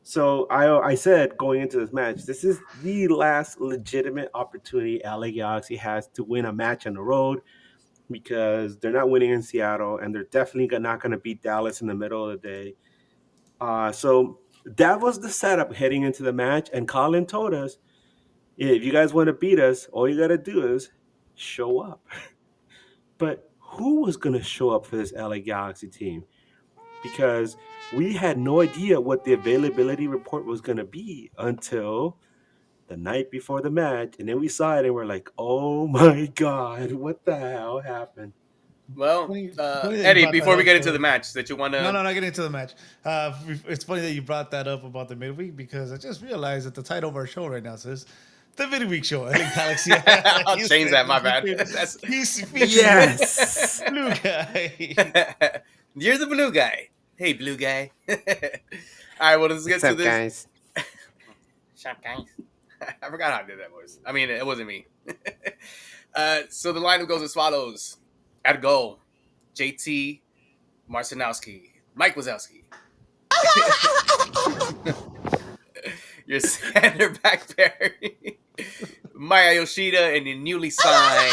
So I said going into this match, this is the last legitimate opportunity LA Galaxy has to win a match on the road because they're not winning in Seattle and they're definitely not going to beat Dallas in the middle of the day. So that was the setup heading into the match. And Colin told us, if you guys want to beat us, all you got to do is show up. But who was going to show up for this LA Galaxy team? Because we had no idea what the availability report was going to be until the night before the match. And then we saw it and we're like, oh my God, what the hell happened? Well, Funny, funny that you Eddie, brought that before we up. get into the match, that you want No, to. not getting into the match. It's funny that you brought that up about the midweek because I just realized that the title of our show right now says the midweek show. I think Galaxy. I'll change that. My bad. That's. He's featuring Yes. blue guy. You're the blue guy. Hey, blue guy. All right. Well, let's get What's to up, this. guys? Shut guys. I forgot how I did that voice. I mean, it wasn't me. So the lineup goes as follows: at goal, JT Marcinowski, Mike Wazowski. Your center back Perry, Maya Yoshida, and the newly signed,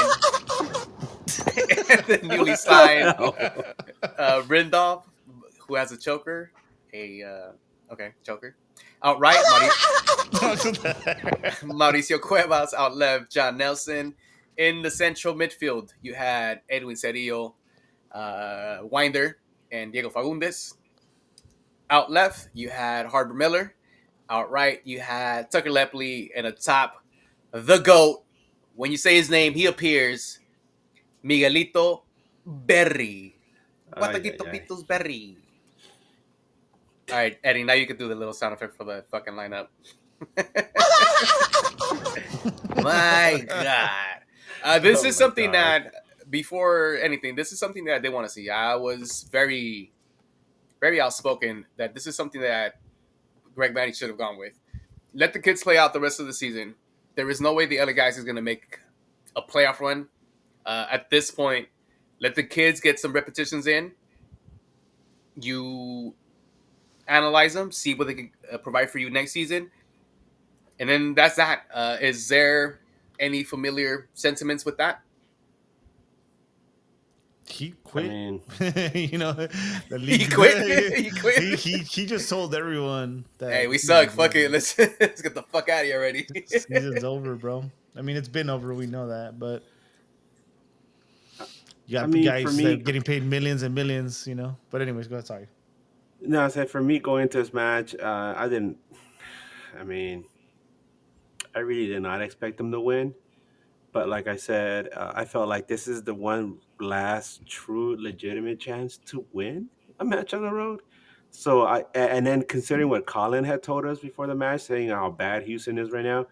Rindolph, who has a choker, choker. Outright, Mauricio Cuevas. Out left, John Nelson. In the central midfield, you had Edwin Cerillo, Winder, and Diego Fagundes. Out left, you had Harbor Miller, Outright, you had Tucker Lepley, and atop the GOAT. When you say his name, he appears. Miguelito Berry. Ay, ay, Guataquito ay. Pitos Berry. All right, Eddie, now you can do the little sound effect for the fucking lineup. My God. This Oh is my something God. that, before anything, this is something that I did want to see. I was very, very outspoken that this is something that Greg Manny should have gone with. Let the kids play out the rest of the season. There is no way the other guys is going to make a playoff run. At this point, let the kids get some repetitions in. You analyze them, see what they can provide for you next season, and then that's that. Is there any familiar sentiments with that? He I quit. mean, You know, the He league. quit. He quit. He just told everyone Hey, that we the suck. season's Fuck it. over. Let's get the fuck out of here already. Season's over, bro. I mean, it's been over. We know that, but you I got mean, for guys that are me, getting paid millions and millions. You know. But anyways, go ahead. Sorry. no, I said for me going into this match, I didn't. I mean, I really did not expect them to win. But like I said, I felt like this is the one last true legitimate chance to win a match on the road. So and then considering what Colin had told us before the match, saying how bad Houston is right now,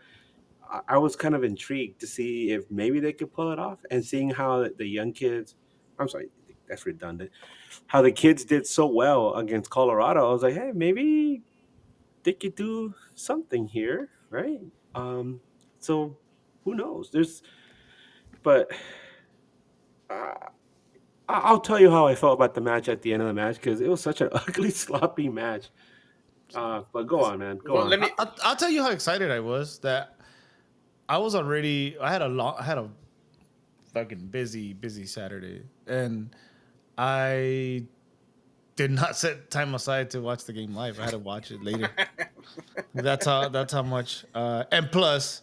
I was kind of intrigued to see if maybe they could pull it off. And seeing how the young kids, I'm sorry, that's redundant, how the kids did so well against Colorado, I was like, hey, maybe they could do something here, right? Um, so who knows? But uh, I'll tell you how I felt about the match at the end of the match because it was such an ugly, sloppy match. But go on, man, go Well, on. let me. I'll tell you how excited I was that I was already. I had a fucking busy Saturday, and I did not set time aside to watch the game live. I had to watch it later. That's how much. And plus,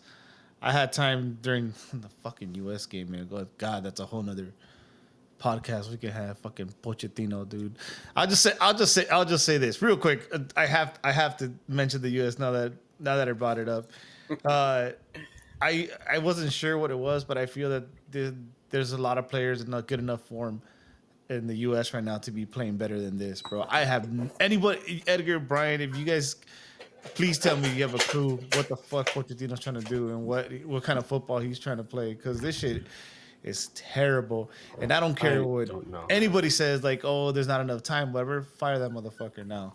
I had time during the fucking U.S. game, man. God, that's a whole nother podcast we can have. Fucking Pochettino, dude. I'll just say this real quick. I have to mention the U.S. now that I brought it up. Uh, I wasn't sure what it was, but I feel that there's a lot of players in not good enough form in the U.S. right now to be playing better than this, bro. I have anybody, Edgar, Brian, if you guys please tell me you have a clue what the fuck Pochettino's trying to do and what kind of football he's trying to play, because this shit is terrible. And I don't care I what don't know, man. anybody says, like, oh, there's not enough time, whatever. Fire that motherfucker now.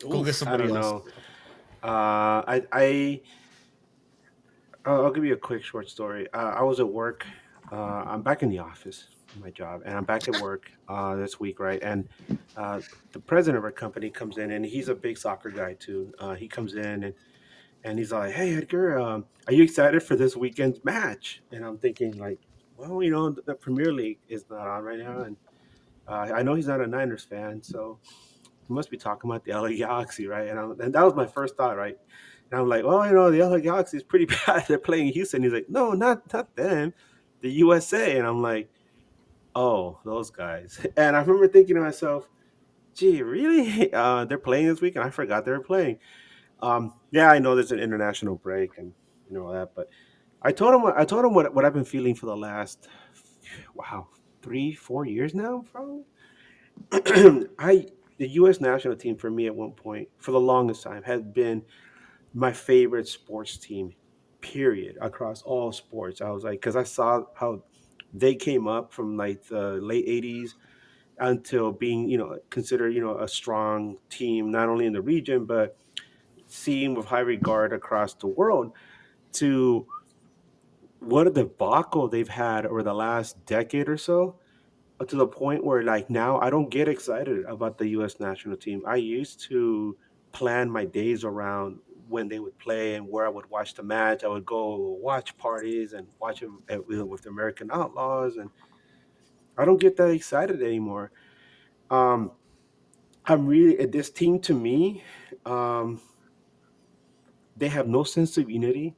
Go get I somebody don't else. know. I'll give you a quick short story. I was at work. I'm back in the office, my job, and I'm back at work this week, right? And the president of our company comes in, and he's a big soccer guy too. He comes in and he's like, "Hey, Edgar, are you excited for this weekend's match?" And I'm thinking, like, well, the Premier League is not on right now, and I know he's not a Niners fan, so he must be talking about the LA Galaxy, right? And that was my first thought, right? And I'm like, well, the LA Galaxy is pretty bad. They're playing Houston. He's like, no, not them, the USA. And I'm like, oh, those guys. And I remember thinking to myself, gee, really? They're playing this week, and I forgot they were playing. Yeah, I know there's an international break and that, but I told him what I've been feeling for the last, wow, 3-4 years now, probably. I The U.S. national team for me at one point, for the longest time, had been my favorite sports team, period, across all sports. I was like, because I saw how they came up from like the late '80s until being, considered, a strong team not only in the region but seen with high regard across the world. To what a debacle they've had over the last decade or so, to the point where like now I don't get excited about the U.S. national team. I used to plan my days around when they would play and where I would watch the match. I would go watch parties and watch them with the American Outlaws, and I don't get that excited anymore. Um, I'm really this team to me. Um, they have no sense of unity.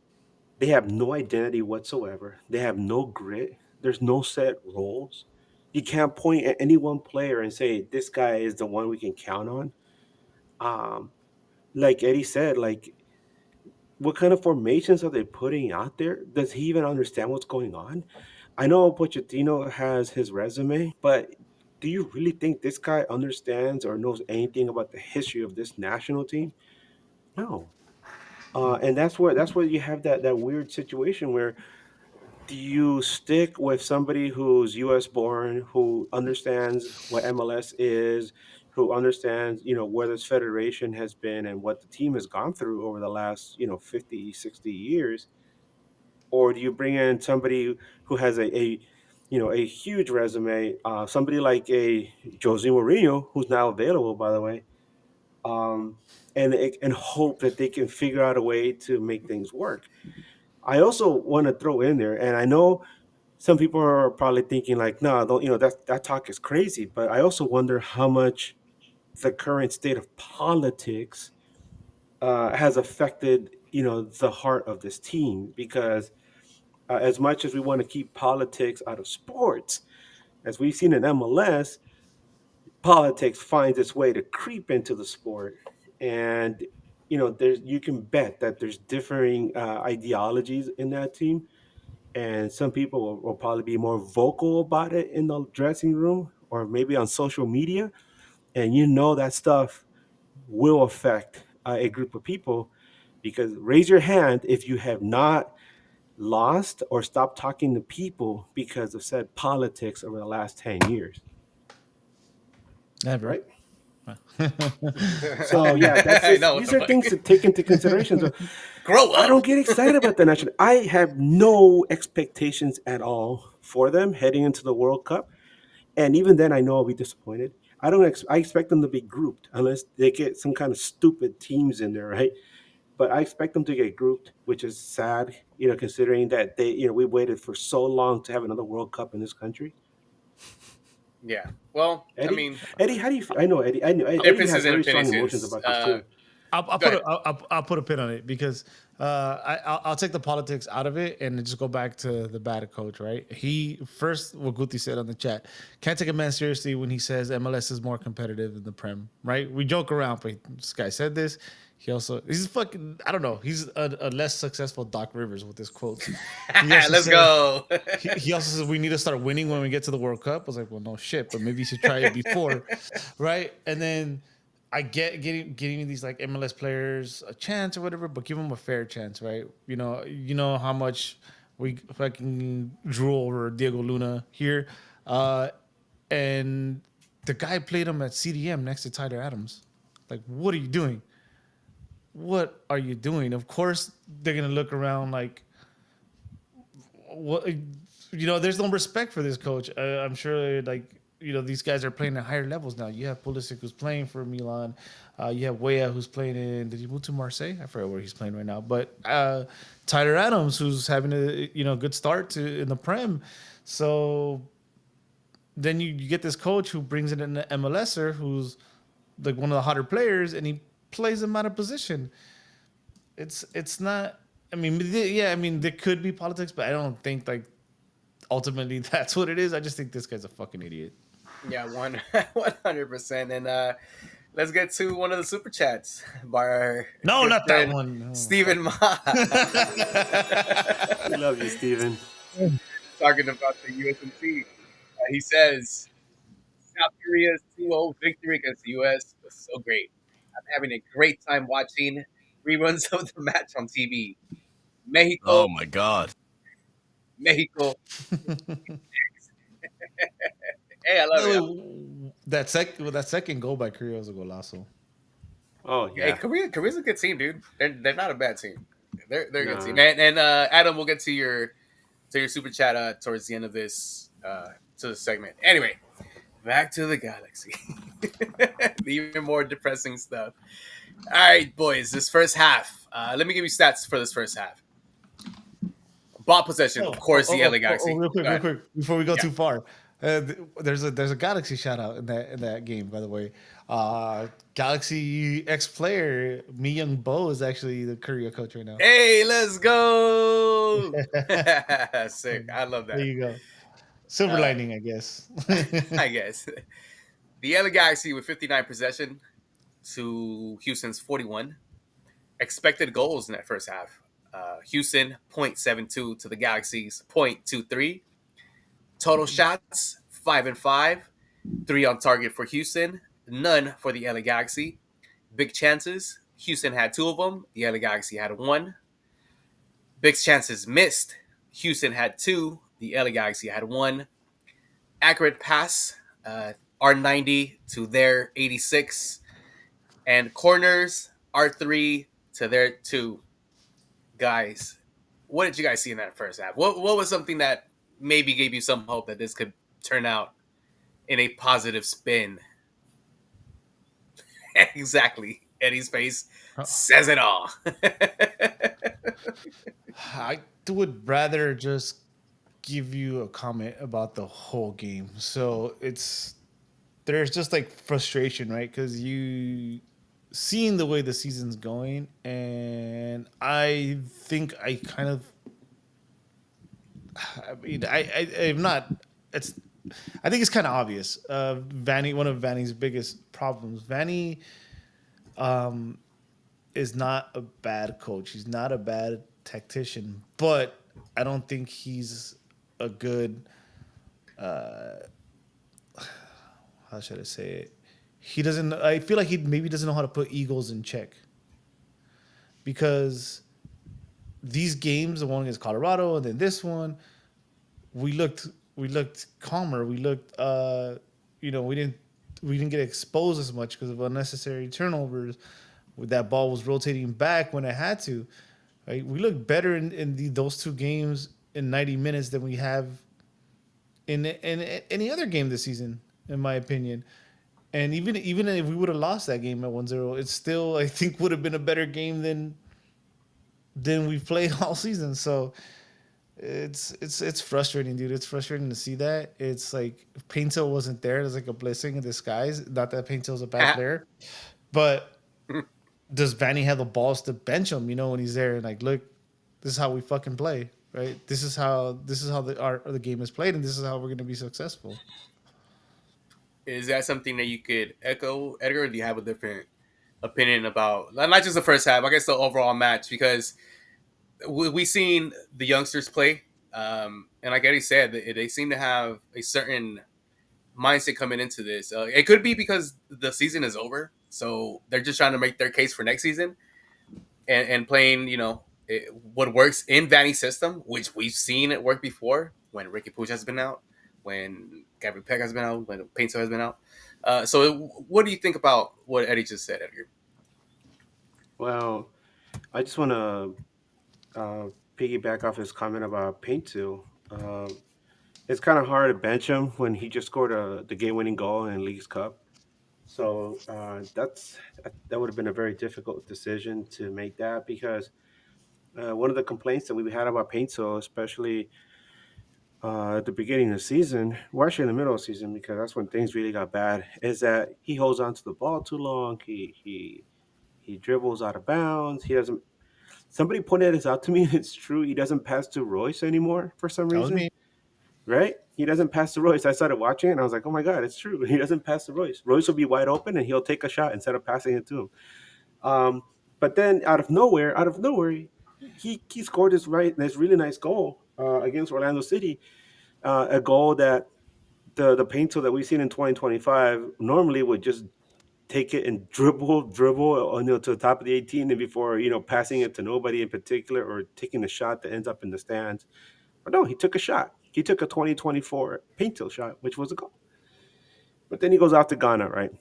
They have no identity whatsoever. They have no grit. There's no set roles. You can't point at any one player and say this guy is the one we can count on. Um, like Eddie said, like what kind of formations are they putting out there? Does he even understand what's going on? I know Pochettino has his resume, but do you really think this guy understands or knows anything about the history of this national team? No. And that's where you have that weird situation where do you stick with somebody who's U.S. born, who understands what MLS is, who understands, where this federation has been and what the team has gone through over the last, 50, 60 years? Or do you bring in somebody who has a huge resume, somebody like a Jose Mourinho, who's now available, by the way, um, and hope that they can figure out a way to make things work? I also want to throw in there, and I know some people are probably thinking like, no, don't, that talk is crazy. But I also wonder how much the current state of politics has affected, the heart of this team. Because as much as we want to keep politics out of sports, as we've seen in MLS, politics finds its way to creep into the sport. And there's you can bet that there's differing ideologies in that team, and some people will probably be more vocal about it in the dressing room or maybe on social media, and that stuff will affect a group of people, because raise your hand if you have not lost or stopped talking to people because of said politics over the last 10 years, Never. right? So yeah, that's I just know what these the are fuck. things to take into consideration. So Grow I up. don't get excited about the national. I have no expectations at all for them heading into the World Cup. And even then, I know I'll be disappointed. I don't. I expect them to be grouped unless they get some kind of stupid teams in there, right? But I expect them to get grouped, which is sad, considering that we waited for so long to have another World Cup in this country. Yeah. Well, I Eddie, mean, Eddie, how do you? I know Eddie. I know Eddie differences has in very strong emotions opinions. about this too. I'll Go put ahead. I'll put a pin on it because I'll take the politics out of it and just go back to the bad coach. Right? He first what Guti said on the chat, can't take a man seriously when he says MLS is more competitive than the Prem. Right? We joke around, but this guy said this. He's fucking, I don't know. He's a less successful Doc Rivers with his quotes. He also Let's said go. he also says we need to start winning when we get to the World Cup. I was like, well, no shit, but maybe you should try it before, right? And then I get getting these like MLS players a chance or whatever, but give them a fair chance, right? You know how much we fucking drool over Diego Luna here, and the guy played him at CDM next to Tyler Adams. Like, what are you doing? What are you doing? Of course, they're gonna look around like, what? There's no respect for this coach. I'm sure, like, these guys are playing at higher levels now. You have Pulisic who's playing for Milan. You have Weah who's playing in. Did he move to Marseille? I forget where he's playing right now. But Tyler Adams, who's having a good start in the Prem. So then you get this coach who brings in an MLSer who's like one of the hotter players, and he plays him out of position. It's not. I mean, yeah. I mean, there could be politics, but I don't think like ultimately that's what it is. I just think this guy's a fucking idiot. Yeah, 100%. And let's get to one of the super chats by our No, good not that friend one. Oh, Stephen Ma. We love you, Steven. Talking about the USMC. He says South Korea's 2-0 victory against the US was so great. I'm having a great time watching reruns of the match on TV. Mexico, Oh my God. Mexico. Hey, I love By the it. way, that second goal by Korea was a golazo. Oh Hey, yeah. Korea's a good team, dude. They're not a bad team. They're a good No. team. And Adam, we'll get to your super chat towards the end of this to the segment. Anyway, back to the Galaxy. The even more depressing stuff. All right, boys. This first half. Let me give you stats for this first half. Ball possession, of course, the LA Galaxy. Real quick, before we go Yeah. too far. There's a Galaxy shout out in that game, by the way. Galaxy ex player Mi Young Bo is actually the Korea coach right now. Hey, let's go! Sick. I love There that. you go. Silver lining, I guess. I guess the LA Galaxy with 59 possession to Houston's 41. expected goals in that first half. Houston 0.72 to the Galaxy's 0.23. Total shots 5-5, 3 on target for Houston, none for the LA Galaxy. Big chances, Houston had 2 of them, the LA Galaxy had 1. Big chances missed, Houston had 2, the LA Galaxy had 1. Accurate pass, our 90 to their 86, and corners R3 to their 2. Guys, what did you guys see in that first half? What was something that maybe gave you some hope that this could turn out in a positive spin? Exactly. Eddie's face says it all. I would rather just give you a comment about the whole game. So there's just like frustration, right? Because you seeing the way the season's going, and I think I kind of, I mean, I'm not. It's, I think it's kind of obvious. Vanny, one of Vanny's biggest problems. Vanny, is not a bad coach. He's not a bad tactician, but I don't think he's a good. How should I say it? He doesn't. I feel like he maybe doesn't know how to put egos in check, because these games, the one against Colorado and then this one, we looked calmer. We looked, we didn't get exposed as much because of unnecessary turnovers. That ball was rotating back when it had to. Right? We looked better in those 2 games in 90 minutes than we have in any other game this season, in my opinion. And even if we would have lost that game at 1-0, it still, I think, would have been a better game than we played all season. So it's frustrating, dude. It's frustrating to see that. It's like if Painter wasn't there, it's like a blessing in disguise. Not that Painter's a bad player, but does Vanny have the balls to bench him? When he's there and like, look, this is how we fucking play, right? This is how the game is played, and this is how we're gonna be successful. Is that something that you could echo, Edgar? Or do you have a different opinion about not just the first half, I guess the overall match? Because we seen the youngsters play, and like Eddie said, they seem to have a certain mindset coming into this. It could be because the season is over, so they're just trying to make their case for next season and playing, what works in Vanny's system, which we've seen it work before when Ricky Puig has been out, when Gabby Peck has been out, when Painter has been out. So what do you think about what Eddie just said, Edgar? Well, I just want to piggyback off his comment about Paintu. It's kind of hard to bench him when he just scored the game-winning goal in League's Cup. So that would have been a very difficult decision to make that, because one of the complaints that we had about Painto, especially at the beginning of the season, well, actually in the middle of the season, because that's when things really got bad, is that he holds on to the ball too long. He dribbles out of bounds. He doesn't. Somebody pointed this out to me. It's true. He doesn't pass to Royce anymore for some That was reason. me. Right? He doesn't pass to Royce. I started watching it and I was like, oh my God, it's true. He doesn't pass to Royce. Royce will be wide open and he'll take a shot instead of passing it to him. But then out of nowhere, he scored this really nice goal against Orlando City, a goal that the Painter that we've seen in 2025 normally would just take it and dribble, to the top of the 18 and before, passing it to nobody in particular or taking a shot that ends up in the stands. But no, he took a shot. He took a 2024 Painter shot, which was a goal. But then he goes out to Ghana, right?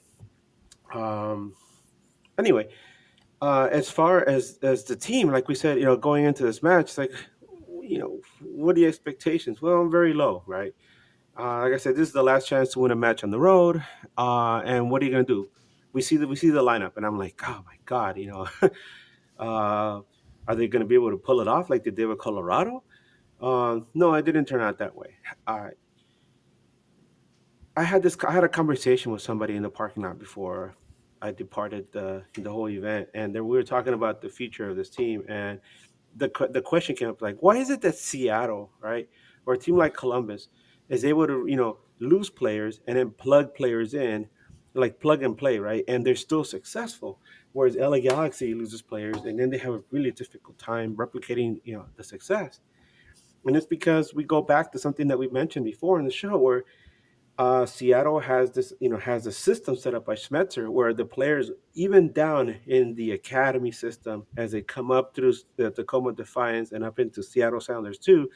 Anyway, as far as the team, like we said, going into this match, like, what are the expectations? Well, very low, right? Like I said, this is the last chance to win a match on the road. And what are you gonna do? We see the lineup, and I'm like, oh my God, are they gonna be able to pull it off like they did with Colorado? No, it didn't turn out that way. I had a conversation with somebody in the parking lot before I departed the whole event, and then we were talking about the future of this team, and the question came up like, why is it that Seattle, right, or a team like Columbus, is able to lose players and then plug players in like plug and play, right? And they're still successful. Whereas LA Galaxy loses players, and then they have a really difficult time replicating, the success. And it's because we go back to something that we mentioned before in the show, where Seattle has this, has a system set up by Schmetzer where the players, even down in the academy system, as they come up through the Tacoma Defiance and up into Seattle Sounders too,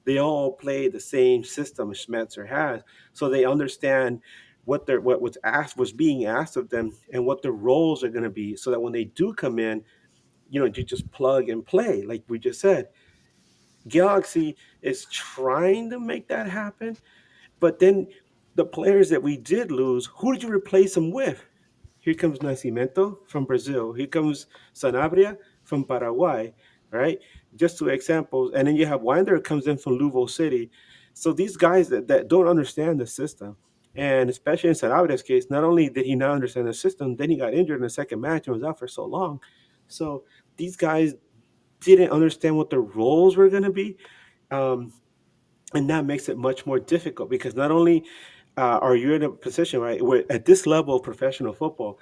they all play the same system Schmetzer has, so they understand what's being asked of them and what the roles are going to be, so that when they do come in, you just plug and play, like we just said. Galaxy is trying to make that happen, but then the players that we did lose, who did you replace them with? Here comes Nascimento from Brazil. Here comes Sanabria from Paraguay, right? Just two examples. And then you have Wander comes in from Louisville City. So these guys that don't understand the system, and especially in Sanabria's case, not only did he not understand the system, then he got injured in the second match and was out for so long. So these guys didn't understand what the roles were going to be. Um, and that makes it much more difficult, because not only are you in a position, right, where at this level of professional football,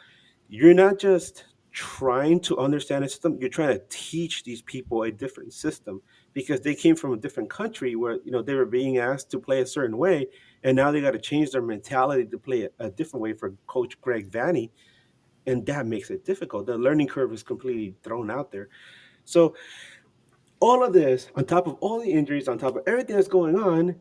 you're not just trying to understand a system, you're trying to teach these people a different system, because they came from a different country where they were being asked to play a certain way, and now they got to change their mentality to play a different way for Coach Greg Vanny, and that makes it difficult. The learning curve is completely thrown out there. So all of this, on top of all the injuries, on top of everything that's going on,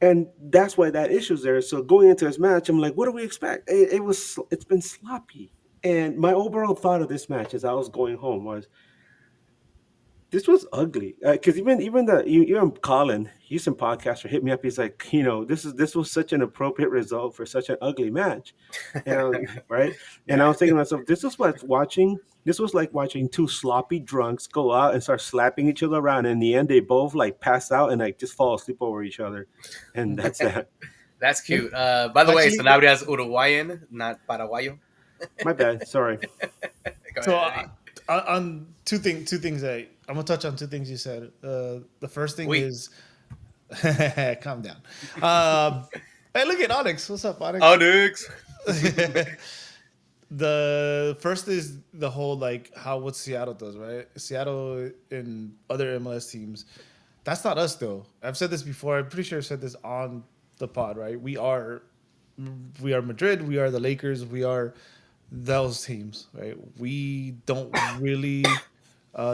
and that's why that issue's there. So going into this match, I'm like, what do we expect? It's been sloppy. And my overall thought of this match as I was going home was, this was ugly. Because even Colin Houston podcaster hit me up. He's like, this was such an appropriate result for such an ugly match, and right. And I was thinking to myself, This was like watching two sloppy drunks go out and start slapping each other around. And in the end, they both like pass out and like just fall asleep over each other, and that's that. That's cute. By the way, Actually- Sanabria is Uruguayan, not Paraguayo. My bad. Sorry. Go So ahead, Eddie. on two things that I'm gonna touch on. Two things you said. The first thing Wait. is, calm down. Hey, look at Onyx. What's up, Onyx? Onyx. The first is the whole like what Seattle does, right? Seattle and other MLS teams. That's not us though. I've said this before. I'm pretty sure I said this on the pod, right? We are Madrid. We are the Lakers. We are those teams, right? We don't really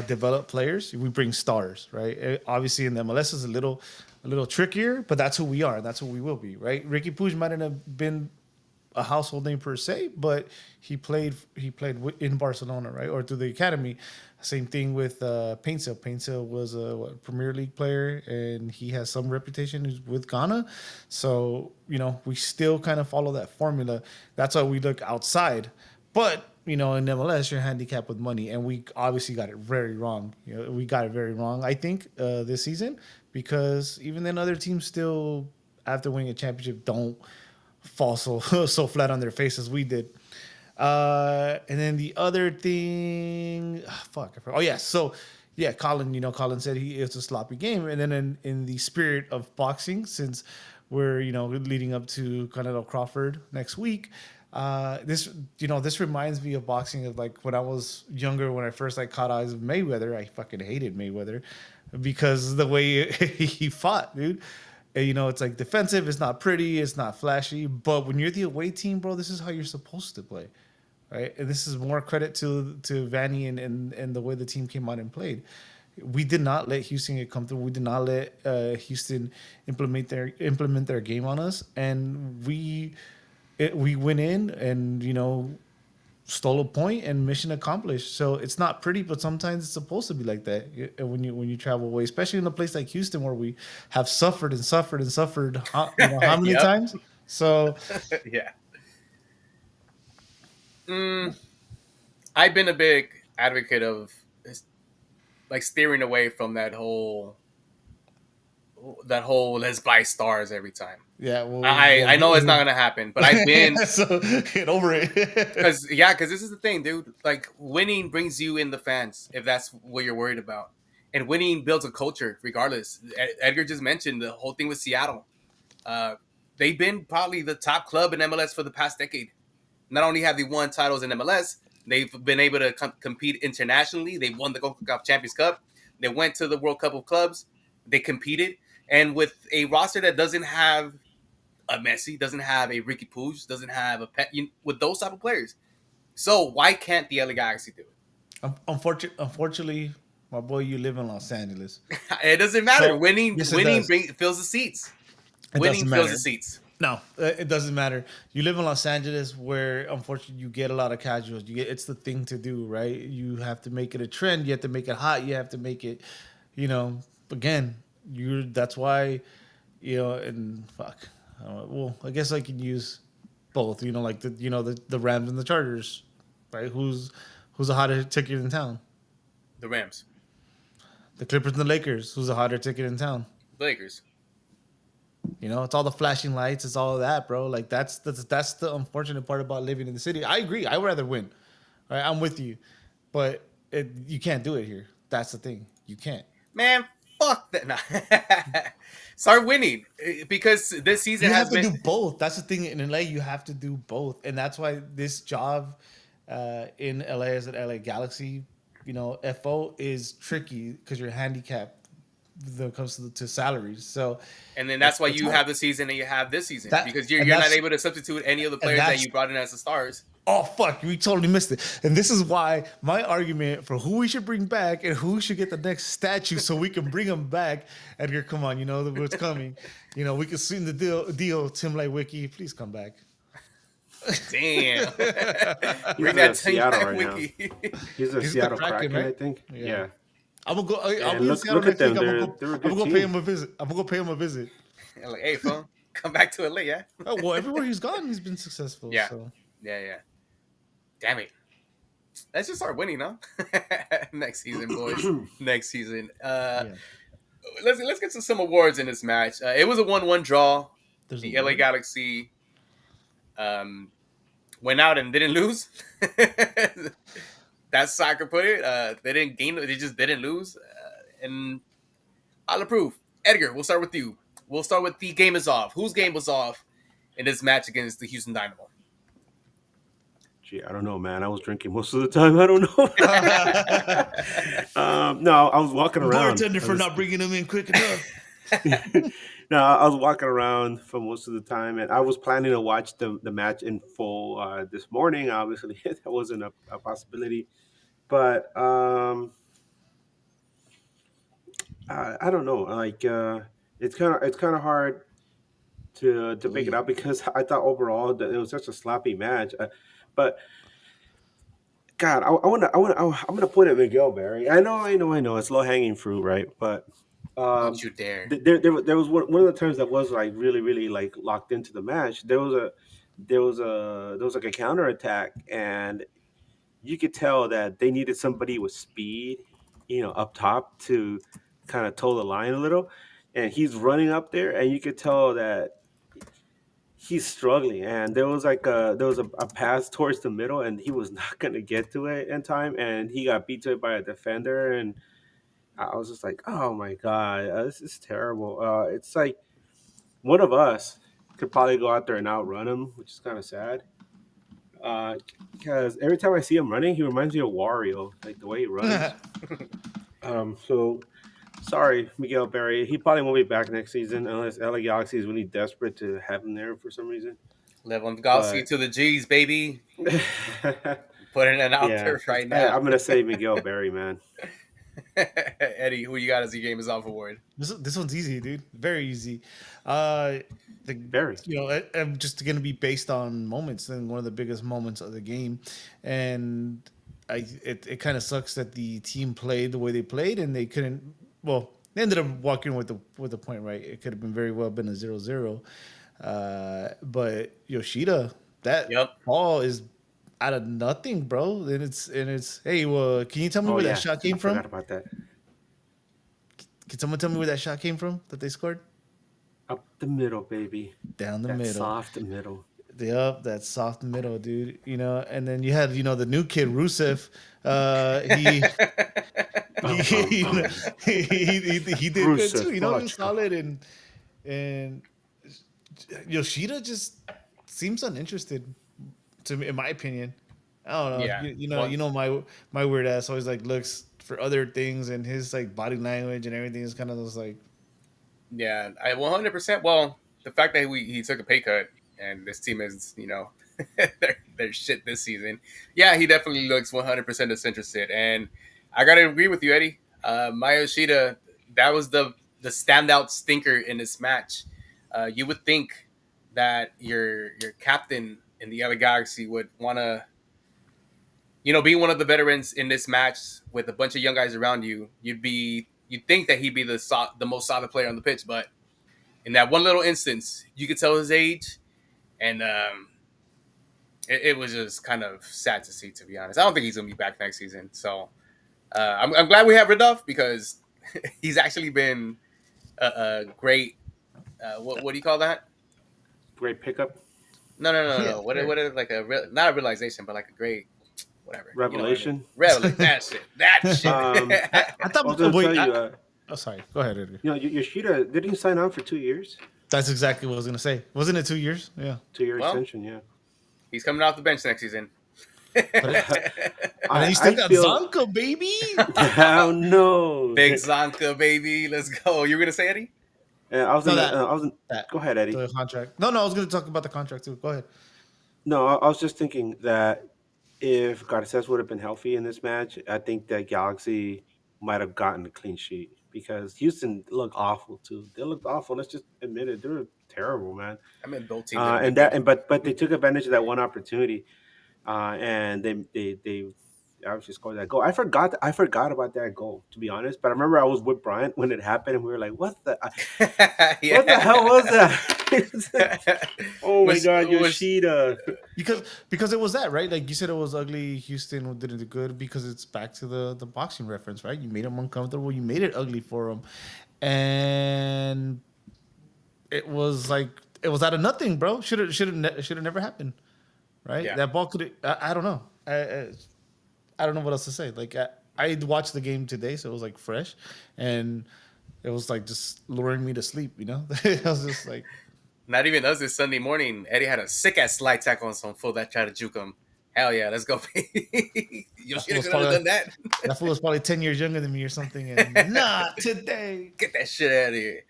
develop players. We bring stars, right? Obviously, in the MLS is a little trickier, but that's who we are. That's who we will be, right? Ricky Puig might not have been a household name per se, but he played in Barcelona, right, or through the academy. Same thing with Paintsel. Paintsel was a Premier League player, and he has some reputation with Ghana. So we still kind of follow that formula. That's why we look outside. But in MLS, you're handicapped with money, and we obviously got it very wrong. We got it very wrong, I think, this season, because even then, other teams still, after winning a championship, don't fall so flat on their face as we did. And then the other thing, fuck, I forgot. Oh yeah, so yeah, Colin said it's a sloppy game, and then in the spirit of boxing, since we're leading up to Canelo Crawford next week, this reminds me of boxing of like when I was younger, when I first caught eyes of Mayweather. I fucking hated Mayweather because the way he fought, dude. And, it's like defensive. It's not pretty. It's not flashy. But when you're the away team, bro, this is how you're supposed to play, right? And this is more credit to Vanny and the way the team came out and played. We did not let Houston get comfortable. We did not let Houston implement their game on us, and we went in and stole a point and mission accomplished. So it's not pretty, but sometimes it's supposed to be like that when you travel away, especially in a place like Houston where we have suffered and suffered and suffered. How many Yep. times? So Yeah. I've been a big advocate of like steering away from that whole let's buy stars every time. yeah, well, I know it's not gonna happen, but I've been so get over it. because this is the thing, dude. Like winning brings you in the fans if that's what you're worried about, and winning builds a culture regardless. Edgar just mentioned the whole thing with Seattle. They've been probably the top club in MLS for the past decade. not only have they won titles in MLS, they've been able to compete internationally. They won the CONCACAF Champions Cup. They went to the World Cup of Clubs. They competed. And with a roster that doesn't have a Messi, doesn't have a Ricky Puig, doesn't have a with those type of players. So why can't the LA Galaxy do it? Unfortunately, my boy, you live in Los Angeles. It doesn't matter. So, winning yes, it does. fills the seats. It Winning doesn't fills matter. the seats. No, it doesn't matter. You live in Los Angeles, where unfortunately you get a lot of casuals. It's the thing to do, right? You have to make it a trend. You have to make it hot. You have to make it, again, that's why, and fuck. Well, I guess I can use both. Like the Rams and the Chargers, right? Who's a hotter ticket in town? The Rams, The Clippers and the Lakers. Who's a hotter ticket in town? the Lakers. It's all the flashing lights. It's all of that, bro. Like that's the unfortunate part about living in the city. I agree. I would rather win. Right? I'm with you, but you can't do it here. That's the thing. You can't. Man, fuck that. Nah. Start winning because this season You has have to been. do both. That's the thing in LA. You have to do both, and that's why this job in LA as an LA Galaxy, FO is tricky because you're handicapped when it comes to salaries. So, And then that's why it's you hard. have the season that you have this season because you're and not that's- able to substitute any of the players that that's- you brought in as the stars. Oh fuck, we totally missed it. And this is why my argument for who we should bring back and who should get the next statue so we can bring them back. Edgar, come on, you know what's coming. We can swing the deal. Tim Wiki, please come back. Damn. He's Bring in that Seattle Tim right now. Wiki. He's a He's Seattle the Kraken, Kraken, right? I think. Yeah. Yeah. I'm gonna go. I'll be in look- Seattle look at next week. them. I'm They're a gonna good go pay team. him a visit. I'm gonna go pay him a visit. I'm like, hey, phone, come back to LA, yeah? Oh well, everywhere he's gone, he's been successful. Yeah. So. Yeah. Damn it. Let's just start winning, huh? Next season, boys. Next season. Let's get to some awards in this match. It was a 1-1 draw. There's The a LA word. Galaxy went out and didn't lose. That's soccer put it. They didn't gain. They just didn't lose. And I'll approve. Edgar, we'll start with you. We'll start with the game is off. Whose game was off in this match against the Houston Dynamo? Gee, I don't know, man. I was drinking most of the time. I don't know. No, I was walking around. Bartender for not bringing him in quick enough. No, I was walking around for most of the time, and I was planning to watch the match in full this morning. Obviously, that wasn't a possibility, but I don't know. Like it's kind of hard to pick it up because I thought overall that it was such a sloppy match. But God, I'm gonna put it Miguel Berry. I know. It's low hanging fruit, right? But Don't you dare. there was one of the times that was like really like locked into the match. There was like a counter attack, and you could tell that they needed somebody with speed, up top to kind of toe the line a little. And he's running up there, and you could tell that he's struggling. And there was a pass towards the middle, and he was not going to get to it in time, and he got beat to it by a defender. And I was just like, oh my god, this is terrible. It's like one of us could probably go out there and outrun him, which is kind of sad. Because every time I see him running, he reminds me of Wario, like the way he runs. So sorry, Miguel Berry. He probably won't be back next season unless LA Galaxy is really desperate to have him there for some reason. Level Galaxy to the G's, baby. Putting it out there right now. I'm gonna say Miguel Berry, man. Eddie, who you got as your game is off award? This one's easy, dude. Very easy. Very. I'm just going to be based on moments, and one of the biggest moments of the game, and it kind of sucks that the team played the way they played, and they couldn't. Well, they ended up walking with the point, right? It could have been very well been a 0-0, but Yoshida, that ball is out of nothing, bro. And it's hey, well, can you tell me where that shot came from? I forgot about that. Can someone tell me where that shot came from that they scored? Up the middle, baby. Down the that middle. Soft middle. Yep, that soft middle, dude. And then you had, the new kid, Rusev. He did Rusev, good too. He's vodka. solid, and Yoshida just seems uninterested. to me, in my opinion. I don't know. Yeah. You know, Well, my weird ass always like looks for other things, and his like body language and everything is kind of just like yeah, I 100%. Well, the fact that he took a pay cut and this team is, they're shit this season. Yeah, he definitely looks 100% disinterested. And I got to agree with you, Eddie. Mayoshida, that was the standout stinker in this match. You would think that your captain in the LA Galaxy would want to, be one of the veterans in this match with a bunch of young guys around you. You'd think that he'd be the most solid player on the pitch, but in that one little instance, you could tell his age, and it was just kind of sad to see, to be honest. I don't think he's gonna be back next season, so I'm glad we have Radolf because he's actually been a great. What do you call that? Great pickup, No. yeah, What is like not a realization, but like a great whatever. You know what I mean? revelation. Revelation. That's it. That shit. I I thought. was gonna Wait, tell you, oh, sorry. Go ahead, Edgar. Yoshida didn't he sign on for 2 years? That's exactly what I was gonna say. Wasn't it 2 years? Yeah. 2 year Well, extension, yeah. He's coming off the bench next season. But and you still got Zonka, baby. Oh no, Big Zonka, baby. Let's go. You were gonna say, Eddie? I was No, gonna, that- I was. That Go ahead, Eddie. the contract. No, I was gonna talk about the contract too. Go ahead. No, I was just thinking that if Garces would have been healthy in this match, I think that Galaxy might have gotten a clean sheet because Houston looked awful too. They looked awful. Let's just admit it. They were terrible, man. I mean, both teams. didn't And get that, and but they took advantage of that one opportunity, and they obviously scored that goal. I forgot about that goal, to be honest. But I remember I was with Bryant when it happened, and we were like, "What the? Yeah. What the hell was that?" Oh my God, Yoshida! Because it was that, right? Like you said, it was ugly. Houston didn't do good because it's back to the boxing reference, right? You made him uncomfortable. You made it ugly for him, and it was out of nothing, bro. Should have never happened, right? Yeah. That ball could. I don't know. I don't know what else to say. Like I watched the game today, so it was like fresh, and it was like just luring me to sleep. You know, I was just like. Not even us this Sunday morning. Eddie had a sick ass slide tackle on some fool that tried to juke him. Hell yeah, let's go. Yoshida could have done that. That fool was probably 10 years younger than me or something. And not today. Get that shit out of here.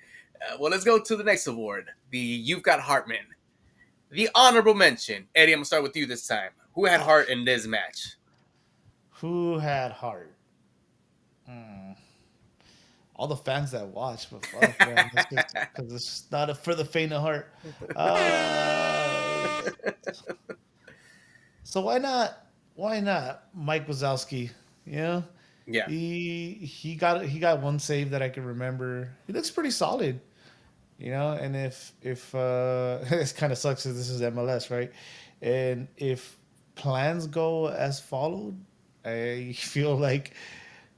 Well, let's go to the next award. The You've Got Hartman. The honorable mention. Eddie, I'm going to start with you this time. Who had heart in this match? Who had heart? All the fans that watch, but fuck, man, because it's just not for the faint of heart. So why not? Why not Mike Wazowski? You know, Yeah. he got one save that I can remember. He looks pretty solid, you know. And if it kind of sucks that this is MLS, right? And if plans go as followed, I feel like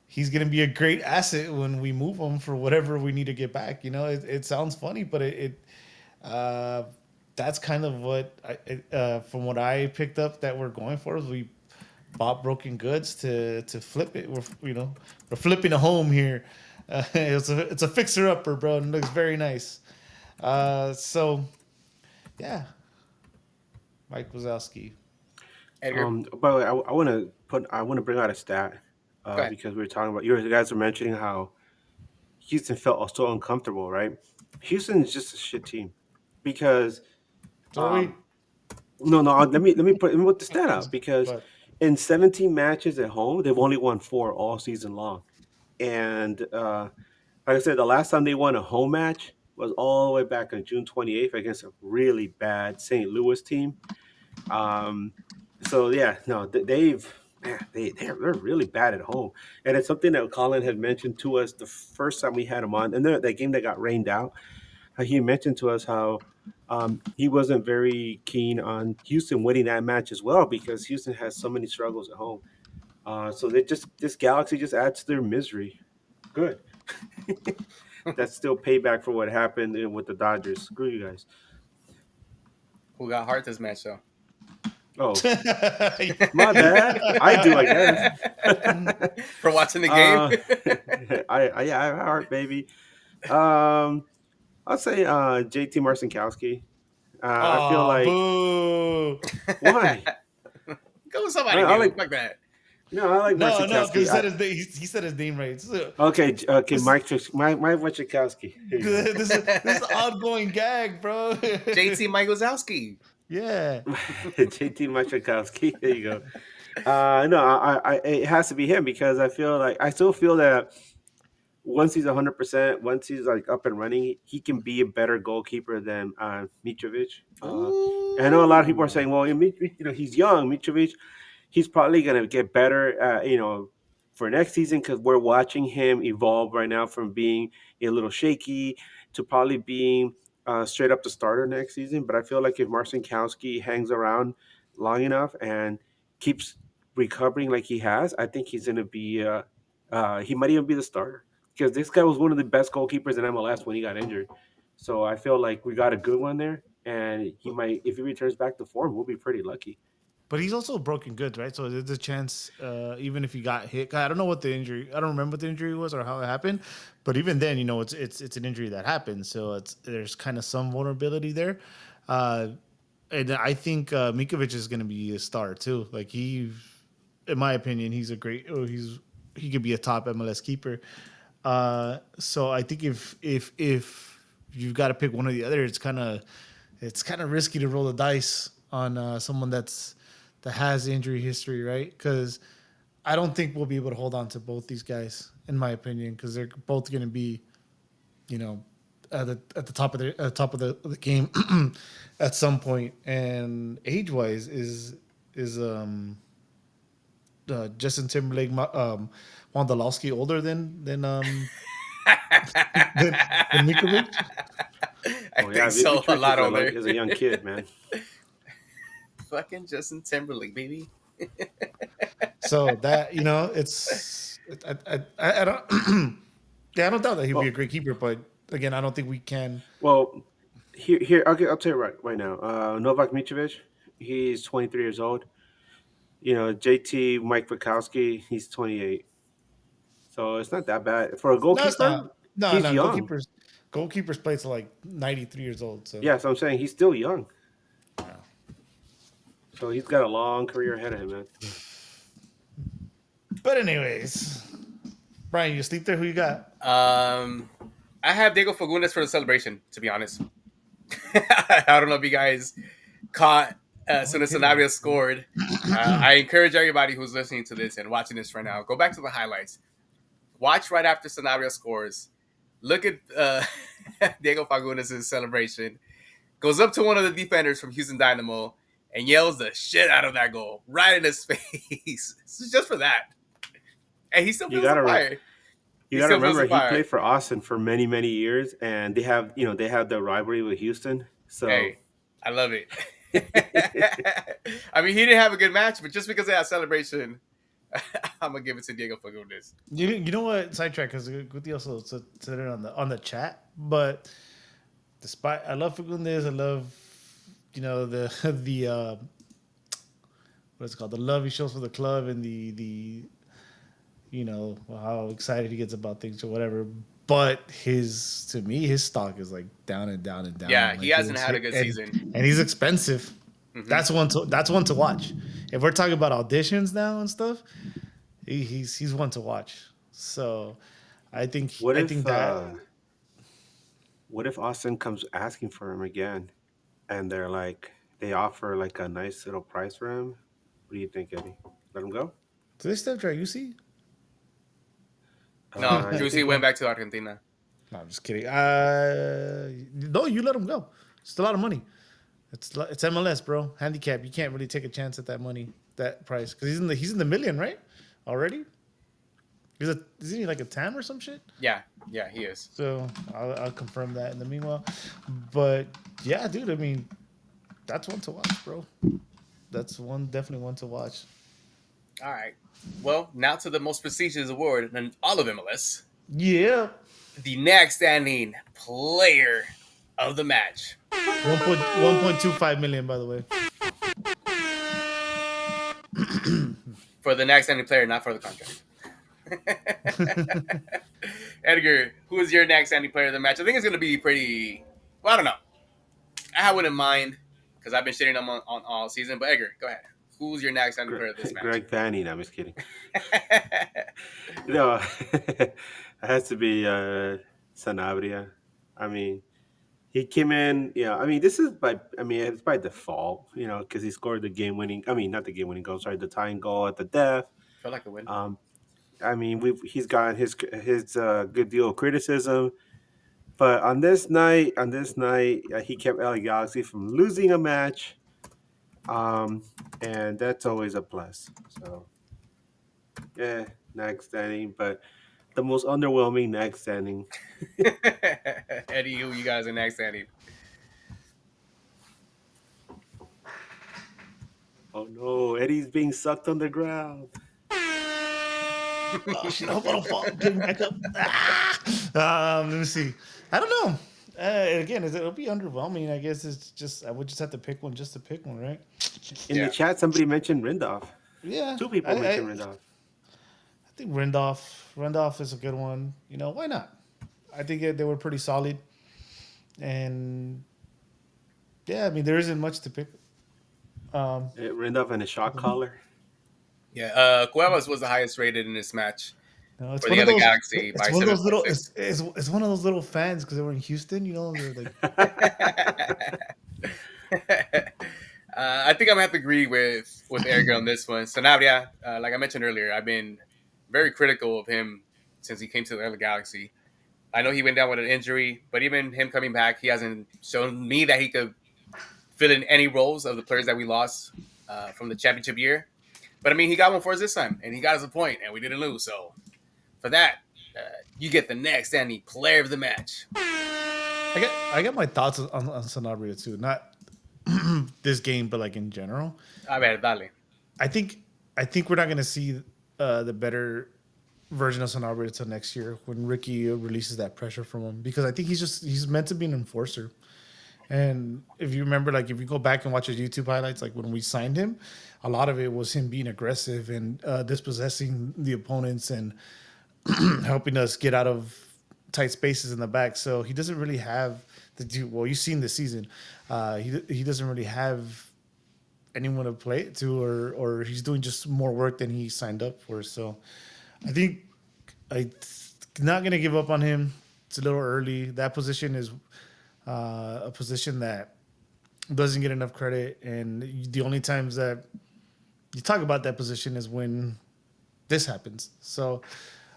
he's going to be a great asset when we move him for whatever we need to get back. You know, it sounds funny, but that's kind of what from what I picked up that we're going for. Is we bought broken goods to flip it. We're flipping a home here. It's a fixer upper, bro, and it looks very nice. So yeah, Mike Wazowski. Edgar. By the way, I want to bring out a stat ahead. because we were talking about you guys were mentioning how Houston felt so uncomfortable, right? Houston is just a shit team because Sorry. no, let me put the stat out because But in 17 matches at home, they've only won 4 all season long, and like I said, the last time they won a home match was all the way back on June 28th against a really bad St. Louis team. So yeah, no, they're really bad at home, and it's something that Colin had mentioned to us the first time we had him on, and that game that got rained out. He mentioned to us how he wasn't very keen on Houston winning that match as well because Houston has so many struggles at home. So this Galaxy just adds to their misery. Good. That's still payback for what happened with the Dodgers. Screw you guys. Who got heart this match, though? Oh, my bad. I do, I guess. For watching the game? I have heart, baby. I'll say JT Marcinkowski. I feel like boo. why? Go with somebody I new. like Fuck that. no, I like No, because Marcikowski. he said his name right. Okay, This- Mike Wachikowski. Here you go. This is an ongoing gag, bro. JT Mike Wazowski. Yeah. JT Machakowski. There you go. No, it has to be him because I still feel that once he's 100%, once he's like up and running, he can be a better goalkeeper than Mitrovic. I know a lot of people are saying, well, he's young, Mitrovic. He's probably gonna get better, for next season because we're watching him evolve right now from being a little shaky to probably being straight up the starter next season. But I feel like if Marcinkowski hangs around long enough and keeps recovering like he has, I think he's gonna be. He might even be the starter because this guy was one of the best goalkeepers in MLS when he got injured. So I feel like we got a good one there, and he might, if he returns back to form, we'll be pretty lucky. But he's also broken goods, right? So there's a chance, even if he got hit. I don't know what the injury. I don't remember what the injury was or how it happened. But even then, it's an injury that happens. So there's kind of some vulnerability there. And I think Mikovic is going to be a star too. Like in my opinion, he's a great. He could be a top MLS keeper. So I think if you've got to pick one or the other, it's kind of risky to roll the dice on someone that has injury history, right? Because I don't think we'll be able to hold on to both these guys, in my opinion, because they're both going to be, at the top of the game at some point. And age wise, is Justin Timberlake, Wondolowski older than Mikovic? I think so. Mitrovic A lot is older. is a young kid, man. Fucking Justin Timberlake, baby. So that it's I don't yeah, I don't doubt that he'll be a great keeper, but again, I don't think we can. Well, here I'll tell you right now. Novak Mitrovic, he's 23 years old. JT Mike Wachowski, he's 28. So it's not that bad for a No, it's goalkeeper. not. No, He's no. young. Goalkeepers play to like 93 years old. So Yeah, so I'm saying he's still young. So he's got a long career ahead of him, man. But anyways, Brian, you sleep there? Who you got? I have Diego Fagundes for the celebration, to be honest. I don't know if you guys caught as soon as Sanabria scored. I encourage everybody who's listening to this and watching this right now, go back to the highlights. Watch right after Sanabria scores. Look at Diego Fagundes' celebration. Goes up to one of the defenders from Houston Dynamo and yells the shit out of that goal right in his face. It's just for that. And he still feels the fire. You got to remember, he played for Austin for many, many years, and they have the rivalry with Houston. So hey, I love it. I mean, he didn't have a good match, but just because of that celebration, I'm gonna give it to Diego Fagundes. You know what? Sidetrack because Guti also said it on the chat. But despite I love Fagundes, I love the what's it called, the love he shows for the club and the how excited he gets about things or whatever. But his stock is like down and down and down. Yeah, like, he hasn't had a good season, and he's expensive. Mm-hmm. That's one to watch. If we're talking about auditions now and stuff, he's one to watch. So I think what if Austin comes asking for him again, and they offer like a nice little price for him? What do you think, Eddie? Let him go? Do they still try UC? No, Juicy went back to Argentina. No, I'm just kidding. No, you let him go. It's a lot of money. It's MLS, bro. Handicap. You can't really take a chance at that money, that price, because he's in the million, right? Already. Isn't he like a TAM or some shit? Yeah, he is. So I'll confirm that in the meanwhile. But yeah, dude. I mean, that's one to watch, bro. That's definitely one to watch. All right. Well, now to the most prestigious award in all of MLS. Yeah. The next standing player of the match. 1.25 million, by the way. For the next standing player, not for the contract. Edgar, who is your next standing player of the match? I think it's going to be pretty... Well, I don't know. I wouldn't mind because I've been shitting him on all season. But Edgar, go ahead. Who's your next standing player of this match? Greg Vanny. No, I'm just kidding. No, it has to be Sanabria. I mean, he came in. Yeah, I mean, this is by. I mean, it's by default. Because he scored the game-winning. I mean, not the game-winning goal. Sorry, the tying goal at the death. Felt like a win. I mean, he's gotten his good deal of criticism. But on this night, he kept LA Galaxy from losing a match, and that's always a plus. So, yeah, next standing, but the most underwhelming next standing. Eddie, who you guys are next standing? Oh no, Eddie's being sucked underground. Oh shit! I hope I don't fall. Get back up. Let me see. I don't know. Again, it'll be underwhelming. I guess it's just I would just have to pick one, just to pick one, right? In the chat, somebody mentioned Rindolph. Yeah. Two people mentioned Rindolph. I think Randolph is a good one. Why not? I think they were pretty solid, and yeah, I mean there isn't much to pick. Rindolph and a shot collar. Yeah, Cuevas was the highest rated in this match It's for one the of other those. Galaxy by It's one of those little. 7.6. It's one of those little fans because they were in Houston. They're like. I think I'm gonna have to agree with Eric on this one. Sanabria, like I mentioned earlier, I've been very critical of him since he came to the LA Galaxy. I know he went down with an injury, but even him coming back, he hasn't shown me that he could fill in any roles of the players that we lost from the championship year. But I mean, he got one for us this time, and he got us a point, and we didn't lose. So for that, you get the next standing player of the match. I got my thoughts on Sanabria too. Not this game, but like in general. A ver, dale. I think we're not gonna see the better version of Sanabria until next year when Ricky releases that pressure from him, because I think he's meant to be an enforcer. And if you remember, like if you go back and watch his YouTube highlights, like when we signed him, a lot of it was him being aggressive and dispossessing the opponents and helping us get out of tight spaces in the back. So he doesn't really have well, you've seen this season. He doesn't really have anyone to play it to, or he's doing just more work than he signed up for. So I think I'm not gonna give up on him. It's a little early. That position is a position that doesn't get enough credit, and the only times that you talk about that position is when this happens. So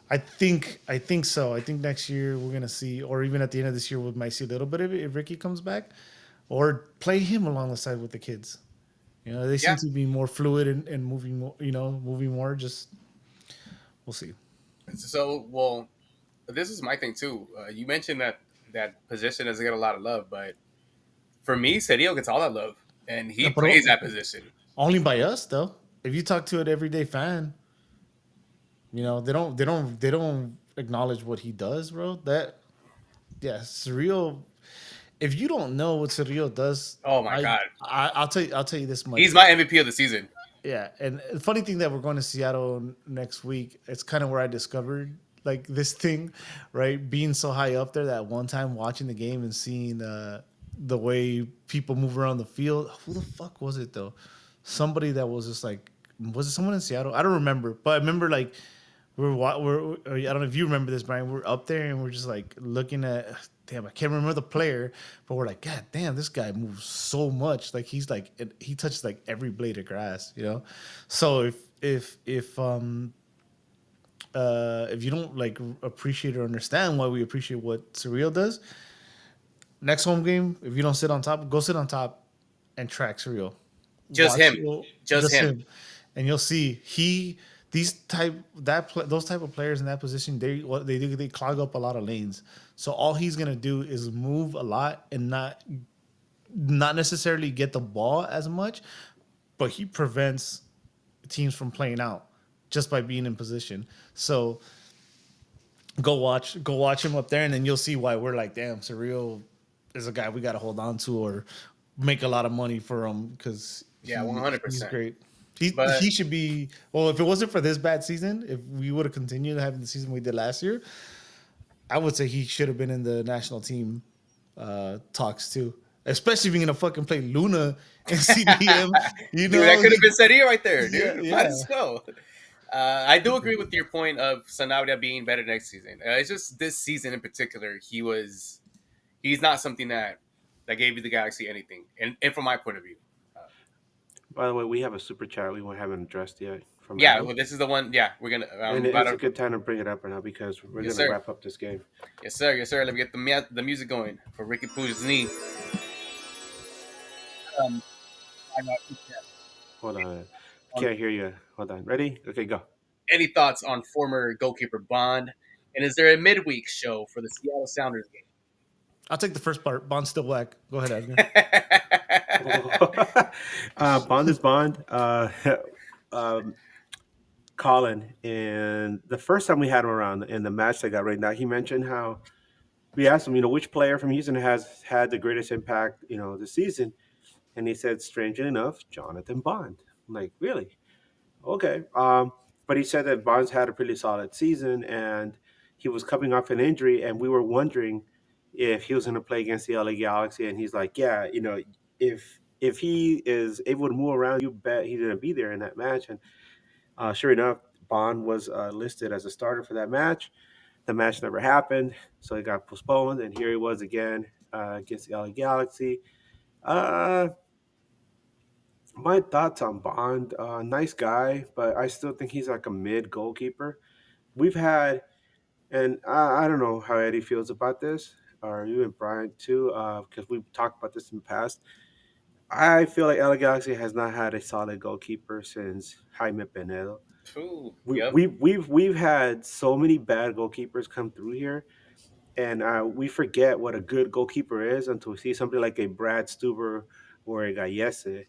I think so. I think next year we're gonna see, or even at the end of this year, we might see a little bit of it if Ricky comes back, or play him along the side with the kids. They seem to be more fluid and moving more. Moving more. Just we'll see. So, well, this is my thing too. You mentioned that position doesn't get a lot of love, but for me, Cerillo gets all that love, and he plays that position. Only by us, though. If you talk to an everyday fan, they don't acknowledge what he does, bro. Cerillo. If you don't know what Cerillo does, oh my god, I'll tell you this much. He's my MVP of the season. Yeah, and the funny thing that we're going to Seattle next week, it's kind of where I discovered like this thing, right? Being so high up there that one time watching the game and seeing the way people move around the field. Who the fuck was it though? Somebody that was just like, was it someone in Seattle? I don't remember, but I remember like we're I don't know if you remember this, Brian. We're up there and we're just like looking at. Damn, I can't remember the player, but we're like, God damn, this guy moves so much. Like he touches like every blade of grass, So if you don't like appreciate or understand why we appreciate what Cerillo does, next home game, if you don't sit on top, go sit on top and track Cerillo. Just him, and you'll see those type of players in that position, they clog up a lot of lanes. So all he's gonna do is move a lot and not necessarily get the ball as much, but he prevents teams from playing out just by being in position. So go watch him up there, and then you'll see why we're like, damn, Cerillo is a guy we got to hold on to or make a lot of money for him because 100%. He's great. He should be. Well, if it wasn't for this bad season, if we would have continued having the season we did last year, I would say he should have been in the national team talks too. especially if you're gonna fucking play Luna and CDM. You Dude, that know, could have been Seria right there, yeah, dude. Might yeah. as well. I do agree with your point of Sanabria being better next season. It's just this season in particular, he's not something that gave you the Galaxy anything, and from my point of view. By the way, we have a super chat we haven't addressed yet from Yeah, Adam. well, this is the one. Yeah, we're gonna. And About it's a to, good time to bring it up right now because we're yes, going to sir. wrap up this game. Yes, sir. Yes, sir. Let me get the music going for Ricky Pooja's knee. Um, I got- Hold on. Can't hear you. Hold on. Ready? Okay, go. Any thoughts on former goalkeeper Bond? And is there a midweek show for the Seattle Sounders game? I'll take the first part. Bond's still black. Go ahead, Edgar. Bond is Bond. Um, Colin, and the first time we had him around in the match that got right now, he mentioned how we asked him, which player from Houston has had the greatest impact, this season, and he said, strangely enough, Jonathan Bond. I'm like, really? Okay. But he said that Bonds had a pretty solid season, and he was coming off an injury, and we were wondering if he was going to play against the LA Galaxy, and he's like, yeah, if he is able to move around, you bet he's going to be there in that match. And sure enough, Bond was listed as a starter for that match. The match never happened, so it got postponed, and here he was again against the LA Galaxy. Uh, my thoughts on Bond, nice guy, but I still think he's like a mid goalkeeper. We've had, and I don't know how Eddie feels about this, or you and Brian too, because we've talked about this in the past. I feel like LA Galaxy has not had a solid goalkeeper since Jaime Penedo. Ooh, We, yep. we, we've had so many bad goalkeepers come through here, and we forget what a good goalkeeper is until we see somebody like a Brad Stuber or a Gallese,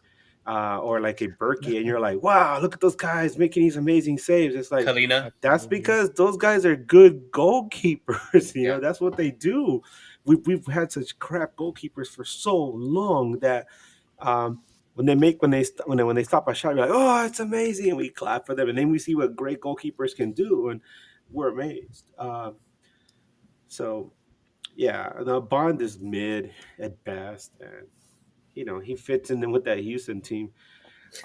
or like a Berkey, and you're like, wow, look at those guys making these amazing saves. It's like, Kalina. that's because those guys are good goalkeepers. Yeah. That's what they do. We've had such crap goalkeepers for so long that when they stop a shot, you're like, oh, it's amazing, and we clap for them, and then we see what great goalkeepers can do, and we're amazed. So yeah, the Bond is mid at best, and he fits in with that Houston team.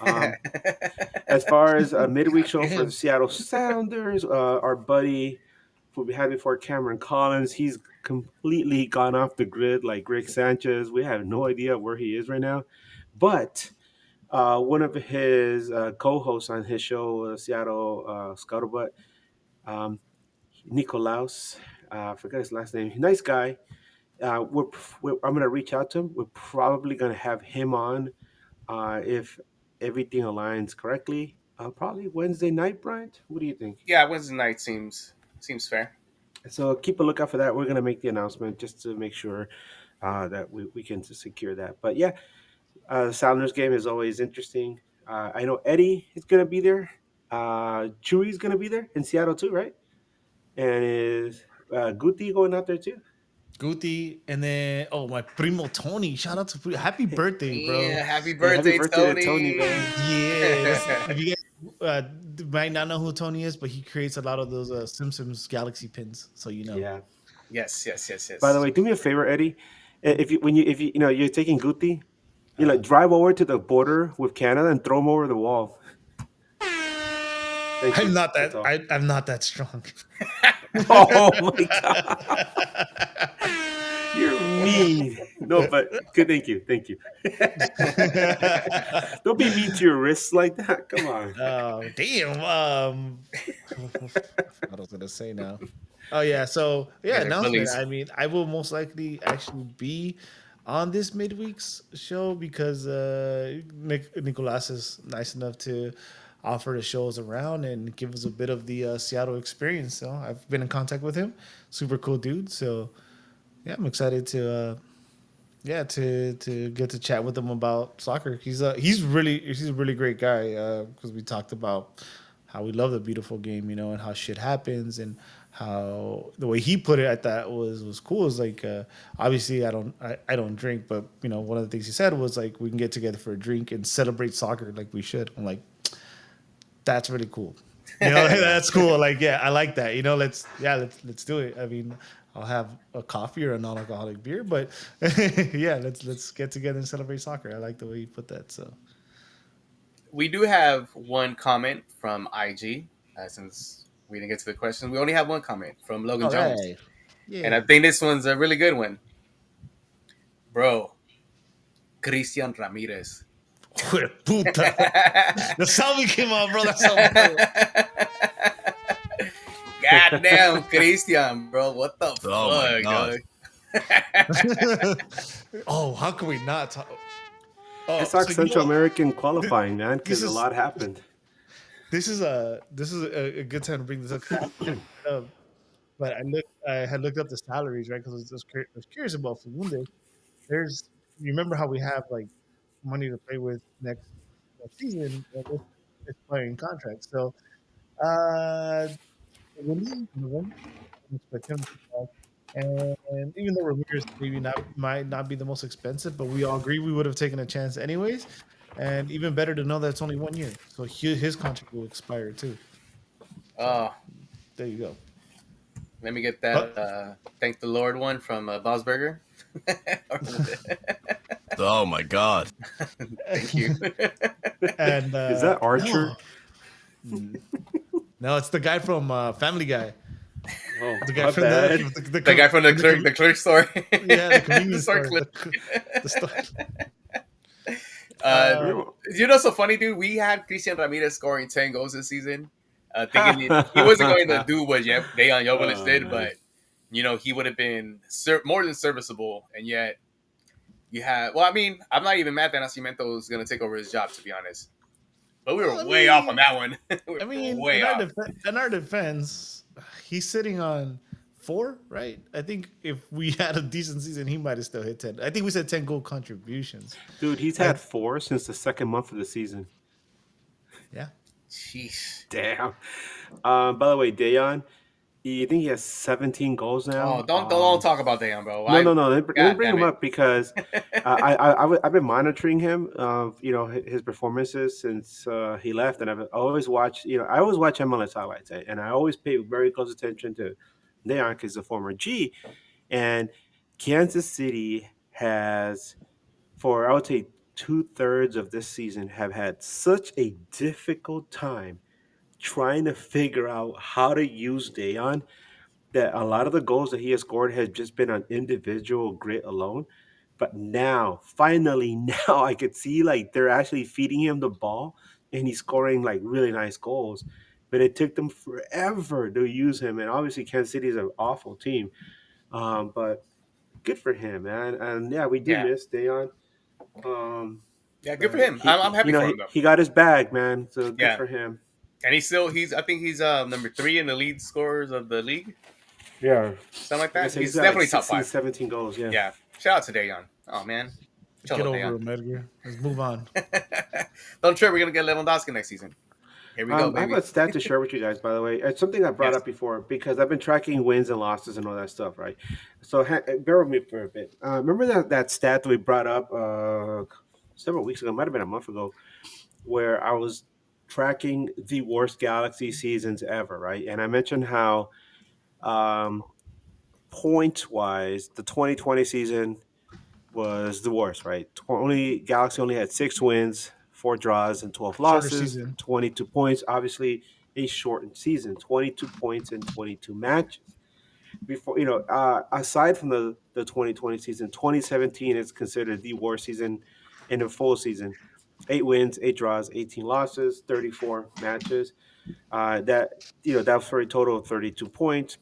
Um, as far as a midweek show for the Damn. Seattle Sounders, our buddy who we had before, Cameron Collins, he's completely gone off the grid like Greg Sanchez. We have no idea where he is right now, but one of his co-hosts on his show, Seattle Scuttlebutt, um, Nicolaus, I forgot his last name. Nice guy. I'm gonna reach out to him. We're probably gonna have him on if everything aligns correctly. Probably Wednesday night, Bryant. What do you think? Yeah, Wednesday night seems fair. So keep a lookout for that. We're gonna make the announcement just to make sure that we can secure that. But yeah, the Sounders game is always interesting. I know Eddie is gonna be there. Chewy's gonna be there in Seattle too, right? And is Guti going out there too? Guti, and then my primo Tony. Shout out to happy birthday, bro. Yeah, happy Yeah, happy birthday, birthday to Tony, Tony. man. Yeah, if you guys might not know who Tony is, but he creates a lot of those Simpsons Galaxy pins, so you know. Yeah. Yes, yes, yes, yes. By the way, do me a favor, Eddie. If you're taking Guti, drive over to the border with Canada and throw him over the wall. Thank you. I'm not That's that. all. I'm not that strong. Oh my god, you're mean. No, but good. Thank you. Don't be mean to your wrists like that. Come on. Oh damn! What I was gonna say now. Oh yeah, so Yeah, they're announcement. bullies. I mean, I will most likely actually be on this midweek's show because Nicolas is nice enough to offer the shows around and give us a bit of the Seattle experience. So I've been in contact with him. Super cool dude. So yeah, I'm excited to to get to chat with him about soccer. He's a really great guy because we talked about how we love the beautiful game, and how shit happens and how the way he put it, I thought was cool. It's like obviously I don't drink, but one of the things he said was like we can get together for a drink and celebrate soccer like we should. I'm like, that's really cool. That's cool. Like, yeah, I like that. Let's do it. I mean, I'll have a coffee or a non-alcoholic beer. But yeah, let's get together and celebrate soccer. I like the way you put that. So We do have one comment from IG. Since we didn't get to the question, we only have one comment from Logan all Jones, right, and I yeah. think this one's a really good one, bro. Christian Ramirez. Puta. That's how we came out, bro. That's how. Goddamn, Christian, bro. What the Oh my fuck, God. dog? Oh, how can we not talk? Oh, It's like so you Central know, American qualifying, man, this because a is lot happened. a good time to bring this up. But I had looked up the salaries, right? Because I was curious about Fagundes. There's you remember how we have like money to play with next season with expiring contracts. So when he went, expect him to come back. And even though Ramirez maybe not might not be the most expensive, but we all agree we would have taken a chance anyways. And even better to know that it's only 1 year, so his contract will expire too. So Oh, there you go. let me get But that. Thank the Lord one from Bosberger. Oh my God. Thank you. and Is that no, Archer? no, it's the guy from Family Guy. Oh, The guy my from the bad. The guy from the clerk store. yeah, the The convenience store store. clerk. The store. Uh, Remember- you know, so funny, dude. We had Christian Ramirez scoring 10 goals this season. Thinking he wasn't going to do what Dejan Joveljic Oh, did, man. but he would have been more than serviceable. And yet, you had. Well, I mean, I'm not even mad that Nascimento is going to take over his job, to be honest. But we Well, were way off on that one. We I were mean, way off. in our defense, he's sitting on 4, right? I think if we had a decent season, he might have still hit 10. I think we said 10 goal contributions. Dude, he's And had 4 since the second month of the season. yeah, Jeez. Damn. By the way, Dayon, I think he has 17 goals Oh, now. don't talk about Dejan, bro. No. Let me God bring damn him it. up because I've been monitoring him, his performances since he left, and I've always watched. I always watch MLS highlights, and I always pay very close attention to Dejan because he's a former G, and Kansas City has, for I would say 2/3 of this season, have had such a difficult time trying to figure out how to use Dejan that a lot of the goals that he has scored has just been on individual grit alone. But now, finally, now I could see like they're actually feeding him the ball and he's scoring like really nice goals. But it took them forever to use him. And obviously, Kansas City is an awful team. But good for him, man. And yeah, we do Yeah. miss Dayon. Um, Yeah, good for but him. I'm happy for him, though. he got his bag, man. So good Yeah. for him. And I think he's number 3 in the lead scorers of the league. Yeah. Something like Like I that. said, He's he's got like definitely top 16, 5. 17 goals. Yeah. Yeah. Shout out to Dejan. Oh, man. get Cholo over Dejan. him, Edgar. Let's move on. Don't trip. We're going to get Lewandowski next season. Here we go, I have baby. a stat to share with you guys, by the way. It's something I brought Yes. up before because I've been tracking wins and losses and all that stuff, right? So bear with me for a bit. Remember that stat that we brought up several weeks ago, it might have been a month ago, where I was tracking the worst Galaxy seasons ever, right? And I mentioned how um, points wise, the 2020 season was the worst, right? Galaxy only had 6 wins, 4 draws, and 12 Shorter losses, season. 22 points. Obviously, a shortened season, 22 points in 22 matches. Before aside from the 2020 season, 2017 is considered the worst season in a full season. 8 wins, 8 draws, 18 losses, 34 matches. That was for a total of 32 points.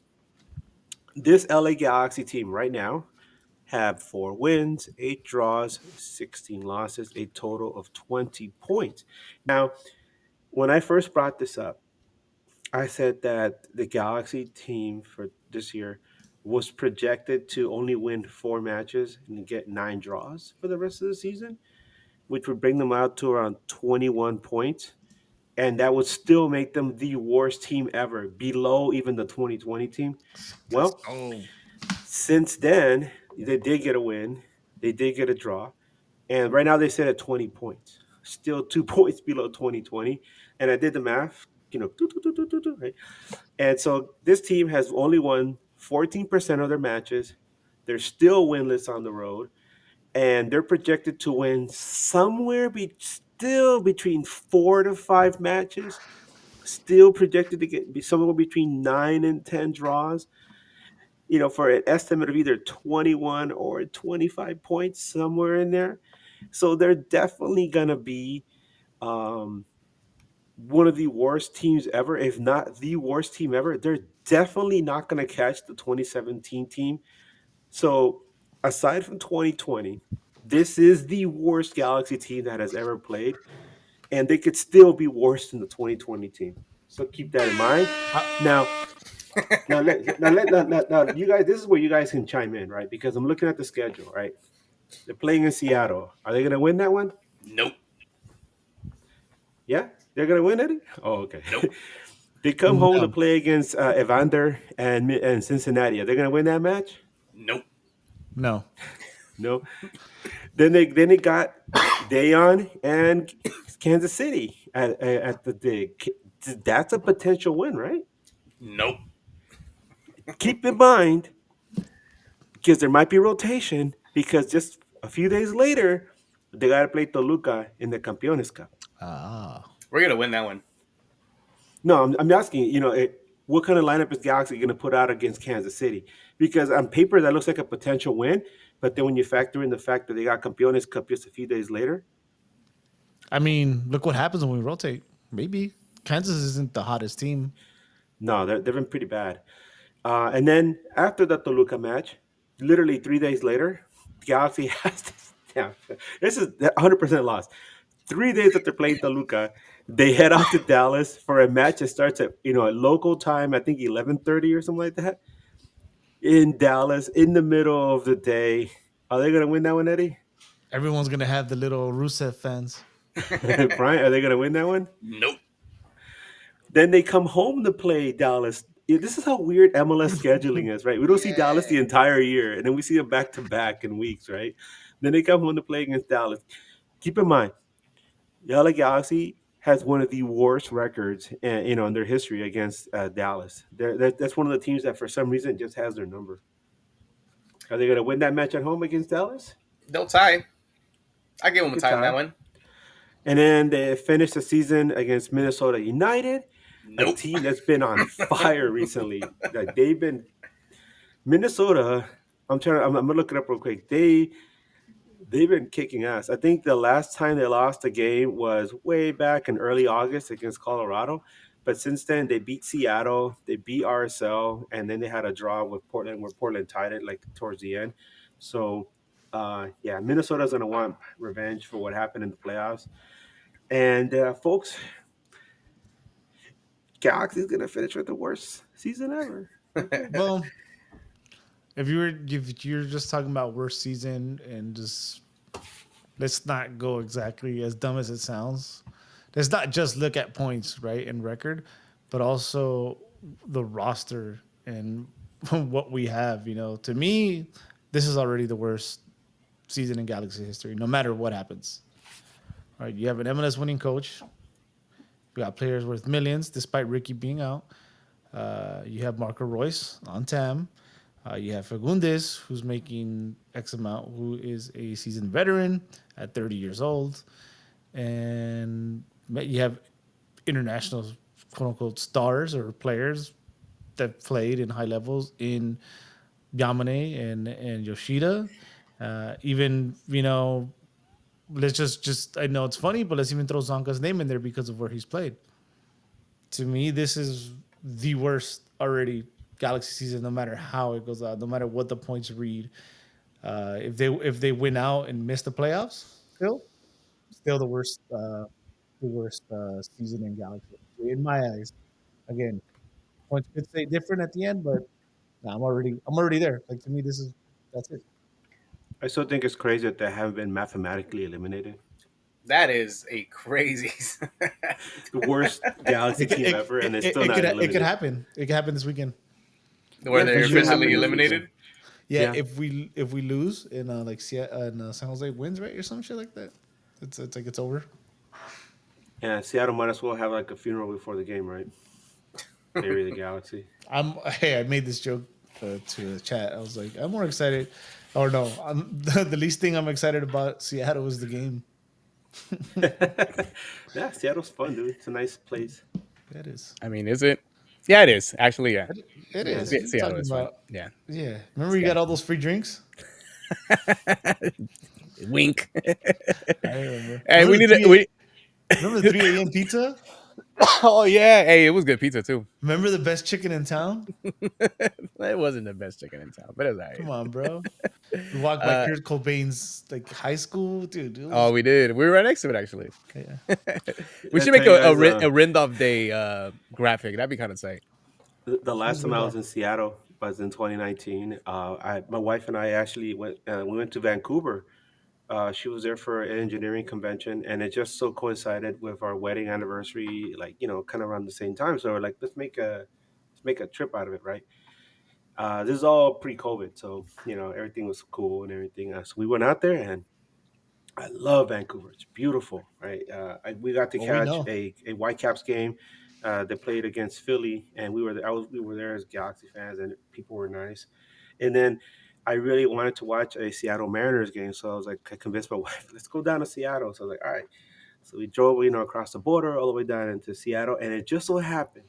This LA Galaxy team right now have 4 wins, 8 draws, 16 losses, a total of 20 points. Now, when I first brought this up, I said that the Galaxy team for this year was projected to only win 4 matches and get 9 draws for the rest of the season, which would bring them out to around 21 points. And that would still make them the worst team ever, below even the 2020 team. Well, Oh, since then, they did get a win, they did get a draw, and right now they sit at 20 points, still 2 points below 2020. And I did the math, right? And so this team has only won 14% of their matches. They're still winless on the road, and they're projected to win still between 4 to 5 matches. Still projected to be somewhere between 9 and 10 draws. For an estimate of either 21 or 25 points somewhere in there. So they're definitely gonna be um, one of the worst teams ever, if not the worst team ever. They're definitely not going to catch the 2017 team. So, aside from 2020, this is the worst Galaxy team that has ever played, and they could still be worse than the 2020 team. So keep that in mind. Now, now, you guys, this is where you guys can chime in, right? Because I'm looking at the schedule, right? They're playing in Seattle. Are they going to win that one? Nope. Yeah, they're going to win it. Oh, okay. Nope. They come home to No. play against Evander and Cincinnati. Are they going to win that match? Nope. No. No. Then they got Dayon and Kansas City at the dig. That's a potential win, right? Nope. Keep in mind, because there might be rotation, because just a few days later they got to play Toluca in the Campeones Cup. We're gonna win that one. No, I'm asking you. What kind of lineup is Galaxy going to put out against Kansas City? Because on paper that looks like a potential win, but then when you factor in the fact that they got Campeones Cup just a few days later, I mean, look what happens when we rotate. Maybe Kansas isn't the hottest team. no, they've been pretty bad. And then after the Toluca match, literally 3 days later, Galaxy has this. Yeah, this is 100% loss. 3 days after playing Toluca, they head out to Dallas for a match that starts at at local time. I think 11:30 or something like that. In Dallas, in the middle of the day, are they going to win that one, Eddie? Everyone's gonna have the little Rusev fans. Brian, are they going to win that one? Nope. Then they come home to play Dallas. Yeah, this is how weird MLS scheduling is, right? We don't see Dallas the entire year, and then we see them back to back in weeks, right? Then they come home to play against Dallas. Keep in mind, the LA Galaxy has one of the worst records, in their history against Dallas. That's one of the teams that, for some reason, just has their number. Are they going to win that match at home against Dallas? They'll tie. I give them a Good tie on that tie. one. And then they finish the season against Minnesota United, a Nope. team that's been on fire recently. Like they've been Minnesota. I'm gonna look it up real quick. They've been kicking ass. I think the last time they lost a game was way back in early August against Colorado. But since then, they beat Seattle, they beat RSL, and then they had a draw with Portland, where Portland tied it like towards the end. So, yeah, Minnesota's gonna want revenge for what happened in the playoffs. And folks, Galaxy's gonna finish with the worst season ever. Okay. Well, if you're just talking about worst season and just let's not go exactly as dumb as it sounds. Let's not just look at points, right, and record, but also the roster and what we have. To me, this is already the worst season in Galaxy history, no matter what happens. All right, you have an MLS winning coach. You got players worth millions, despite Ricky being out. You have Marco Royce on TAM. You have Fagundes, who's making X amount, who is a seasoned veteran at 30 years old. And you have international, quote unquote, stars or players that played in high levels in Yamane and Yoshida. Even, let's just, I know it's funny, but let's even throw Zonka's name in there because of where he's played. To me, this is the worst already Galaxy season, no matter how it goes out, no matter what the points read. If they win out and miss the playoffs, still the worst season in Galaxy in my eyes. Again, points could say different at the end, but nah, I'm already there. Like to me, that's it. I still think it's crazy that they haven't been mathematically eliminated. That is a crazy. The worst Galaxy team ever, and it's still not eliminated. It could happen. It could happen this weekend. Where they're for sure. officially eliminated. Yeah, Yeah. if we lose and like San Jose wins, right, or some shit like that, it's like it's over. Yeah, Seattle might as well have like a funeral before the game, right? Bury the Galaxy. I made this joke to the chat. I was like, I'm more excited. Or no, the least thing I'm excited about Seattle is the game. Yeah, Seattle's fun, dude. It's a nice place. That is. I mean, is it? Yeah, it is. Actually, yeah. It Yeah, is. it What are you Seattle talking is fun. about? Yeah. Yeah. Remember you got all those free drinks? Wink. I remember. Hey, we need to. Remember the 3 a.m. pizza? Oh yeah. Hey, it was good pizza too. Remember the best chicken in town? It wasn't the best chicken in town, but it was alright. Come on, bro. We walked by Kurt Cobain's like high school, dude. It was, Oh, we did. We were right next to it actually. yeah. We should I make tell you a guys, Rindoff Day graphic. That'd be kind of sick. the last time I was in Seattle was in 2019. My wife and I actually went. We went to Vancouver. She was there for an engineering convention, and it just so coincided with our wedding anniversary, like kind of around the same time. So we're like, let's make a trip out of it, right? This is all pre-COVID, so everything was cool and everything. So we went out there, and I love Vancouver. It's beautiful, right? We got to Well, we catch know. a Whitecaps game. They played against Philly, and we were there as Galaxy fans, and people were nice. And then I really wanted to watch a Seattle Mariners game, so I was like, I convinced my wife, let's go down to Seattle. So I was like, all right. So we drove, across the border all the way down into Seattle, and it just so happened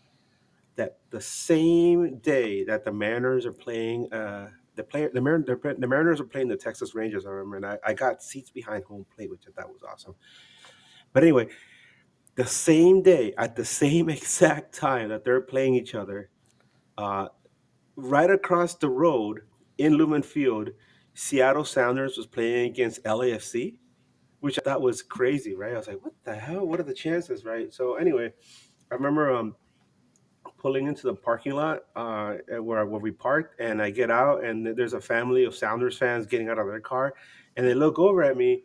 that the same day that the Mariners are playing, the Mariners are playing the Texas Rangers. I remember, and I got seats behind home plate, which I thought was awesome. But anyway, the same day at the same exact time that they're playing each other, uh, right across the road in Lumen Field, Seattle Sounders was playing against LAFC, which I thought was crazy, right? I was like, what the hell? What are the chances, right? So anyway, I remember pulling into the parking lot where we parked, and I get out, and there's a family of Sounders fans getting out of their car, and they look over at me,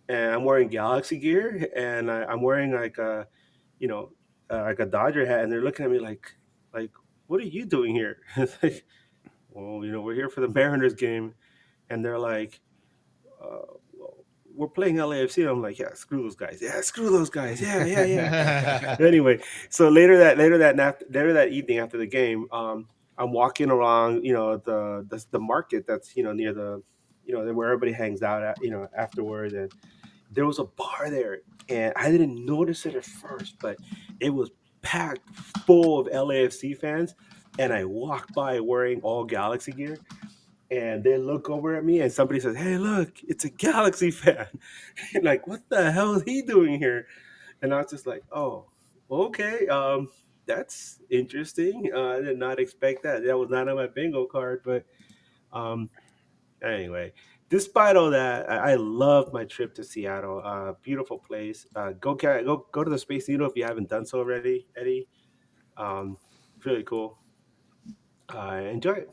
and I'm wearing Galaxy gear, and I'm wearing like a Dodger hat, and they're looking at me like, what are you doing here? It's like, well, we're here for the Mariners game, and they're like, well, we're playing LAFC. And I'm like, yeah, screw those guys. Yeah, screw those guys. Yeah, yeah, yeah. Anyway, so later that evening after the game, I'm walking around, the market that's near the, where everybody hangs out at, afterwards, and there was a bar there, and I didn't notice it at first, but it was packed full of LAFC fans, and I walked by wearing all Galaxy gear, and they look over at me, and somebody says, "Hey, look, it's a Galaxy fan." And like, what the hell is he doing here? And I was just like, "Oh, okay, that's interesting. I did not expect that. That was not on my bingo card." But um, anyway, despite all that, I loved my trip to Seattle. Beautiful place. Go to the Space Needle if you haven't done so already, Eddie. Really cool. Enjoy it.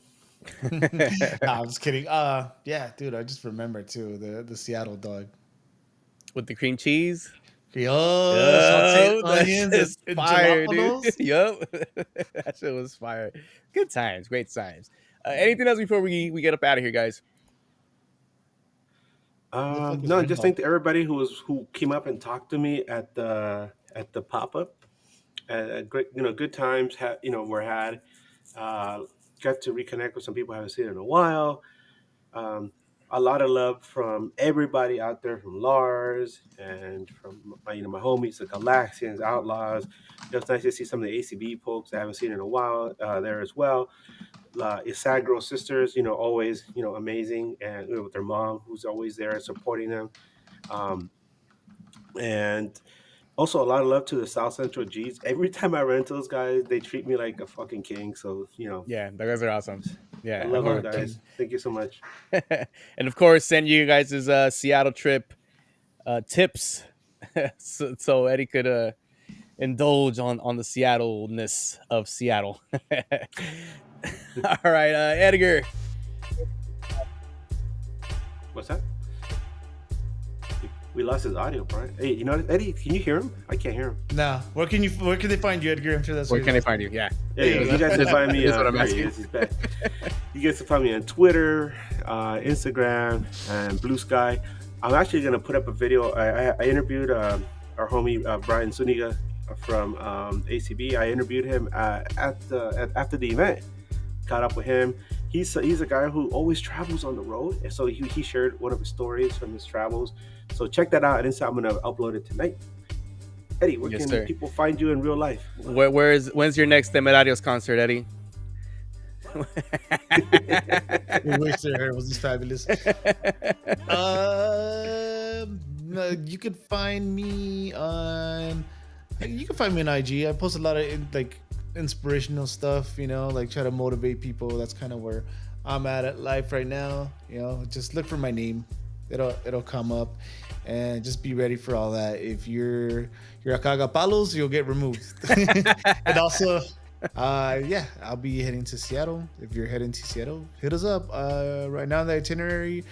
Nah, I'm just kidding. Yeah, dude, I just remember too the Seattle dog. With the cream cheese. Oh, Yo, sauteed that onions shit's and fire, dude. jalapenos. Yup. That shit was fire. Good times, great times. Anything else before we get up out of here, guys? The fuck is No, Red just Hot? thank to everybody who came up and talked to me at the pop up. Great, good times were had. Uh, Got to reconnect with some people I haven't seen in a while. Um, a lot of love from everybody out there, from Lars and from my homies, the Galaxians, Outlaws. It was nice to see some of the ACB folks I haven't seen in a while there as well. Isagro sisters, always amazing, and with their mom who's always there supporting them. Um, and also a lot of love to the South Central G's. Every time I run into those guys, they treat me like a fucking king. So Yeah, those guys are awesome. I Yeah, love Oh, them guys. Thank you so much. and of course, send you guys his Seattle trip tips, so Eddie could indulge on the Seattle-ness of Seattle. All right, Edgar. What's that? We lost his audio, Brian. Hey, Eddie, can you hear him? I can't hear him. nah. Where can they find you, Edgar? I'm sure that's Where what can you're- they find you? Yeah. Yeah, you guys can find me. That's what I'm there he asking. is. He's back. You guys can find me on Twitter, Instagram, and Blue Sky. I'm actually gonna put up a video. I interviewed our homie Brian Zuniga from ACB. I interviewed him after the event. Caught up with him, he's a guy who always travels on the road, and so he shared one of his stories from his travels. So check that out. And I'm gonna upload it tonight. Eddie, where Yes, can sir. people find you in real life? When's your next Temerarios concert, Eddie? We wish there was this fabulous. You could find me on. You can find me on IG. I post a lot of like inspirational stuff. You know, like try to motivate people. That's kind of where I'm at life right now. You know, just look for my name. It'll come up, and just be ready for all that. If you're a cagapalos, you'll get removed. And also, yeah, I'll be heading to Seattle. If you're heading to Seattle, hit us up. Right now, the itinerary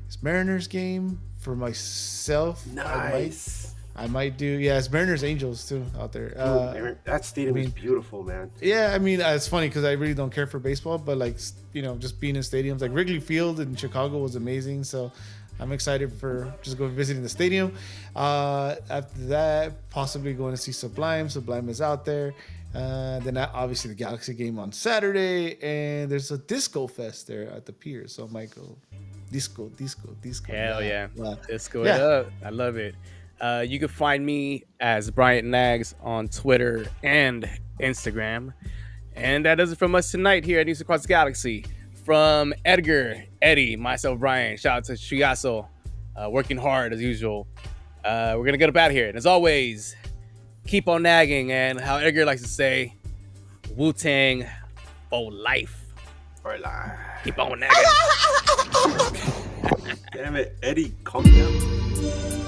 is Mariners game for myself. Nice. I might do. Yeah, it's Mariners Angels too out there. That stadium is beautiful, man. Yeah, I mean, it's funny because I really don't care for baseball, but like, you know, just being in stadiums like Wrigley Field in Chicago was amazing. So I'm excited for just going visiting the stadium. After that, possibly going to see Sublime. Sublime is out there. Then obviously the Galaxy game on Saturday, and there's a disco fest there at the pier. So I might go disco. Hell yeah. Disco Yeah. it up. I love it. You can find me as Bryant Nags on Twitter and Instagram. And that does it from us tonight here at News Across the Galaxy. From Edgar, Eddie, myself, Brian, shout out to Shigaso, working hard as usual. We're going to get up out of here. And as always, keep on nagging. And how Edgar likes to say, Wu-Tang for life. For life. Keep on nagging. Damn it, Eddie, calm down.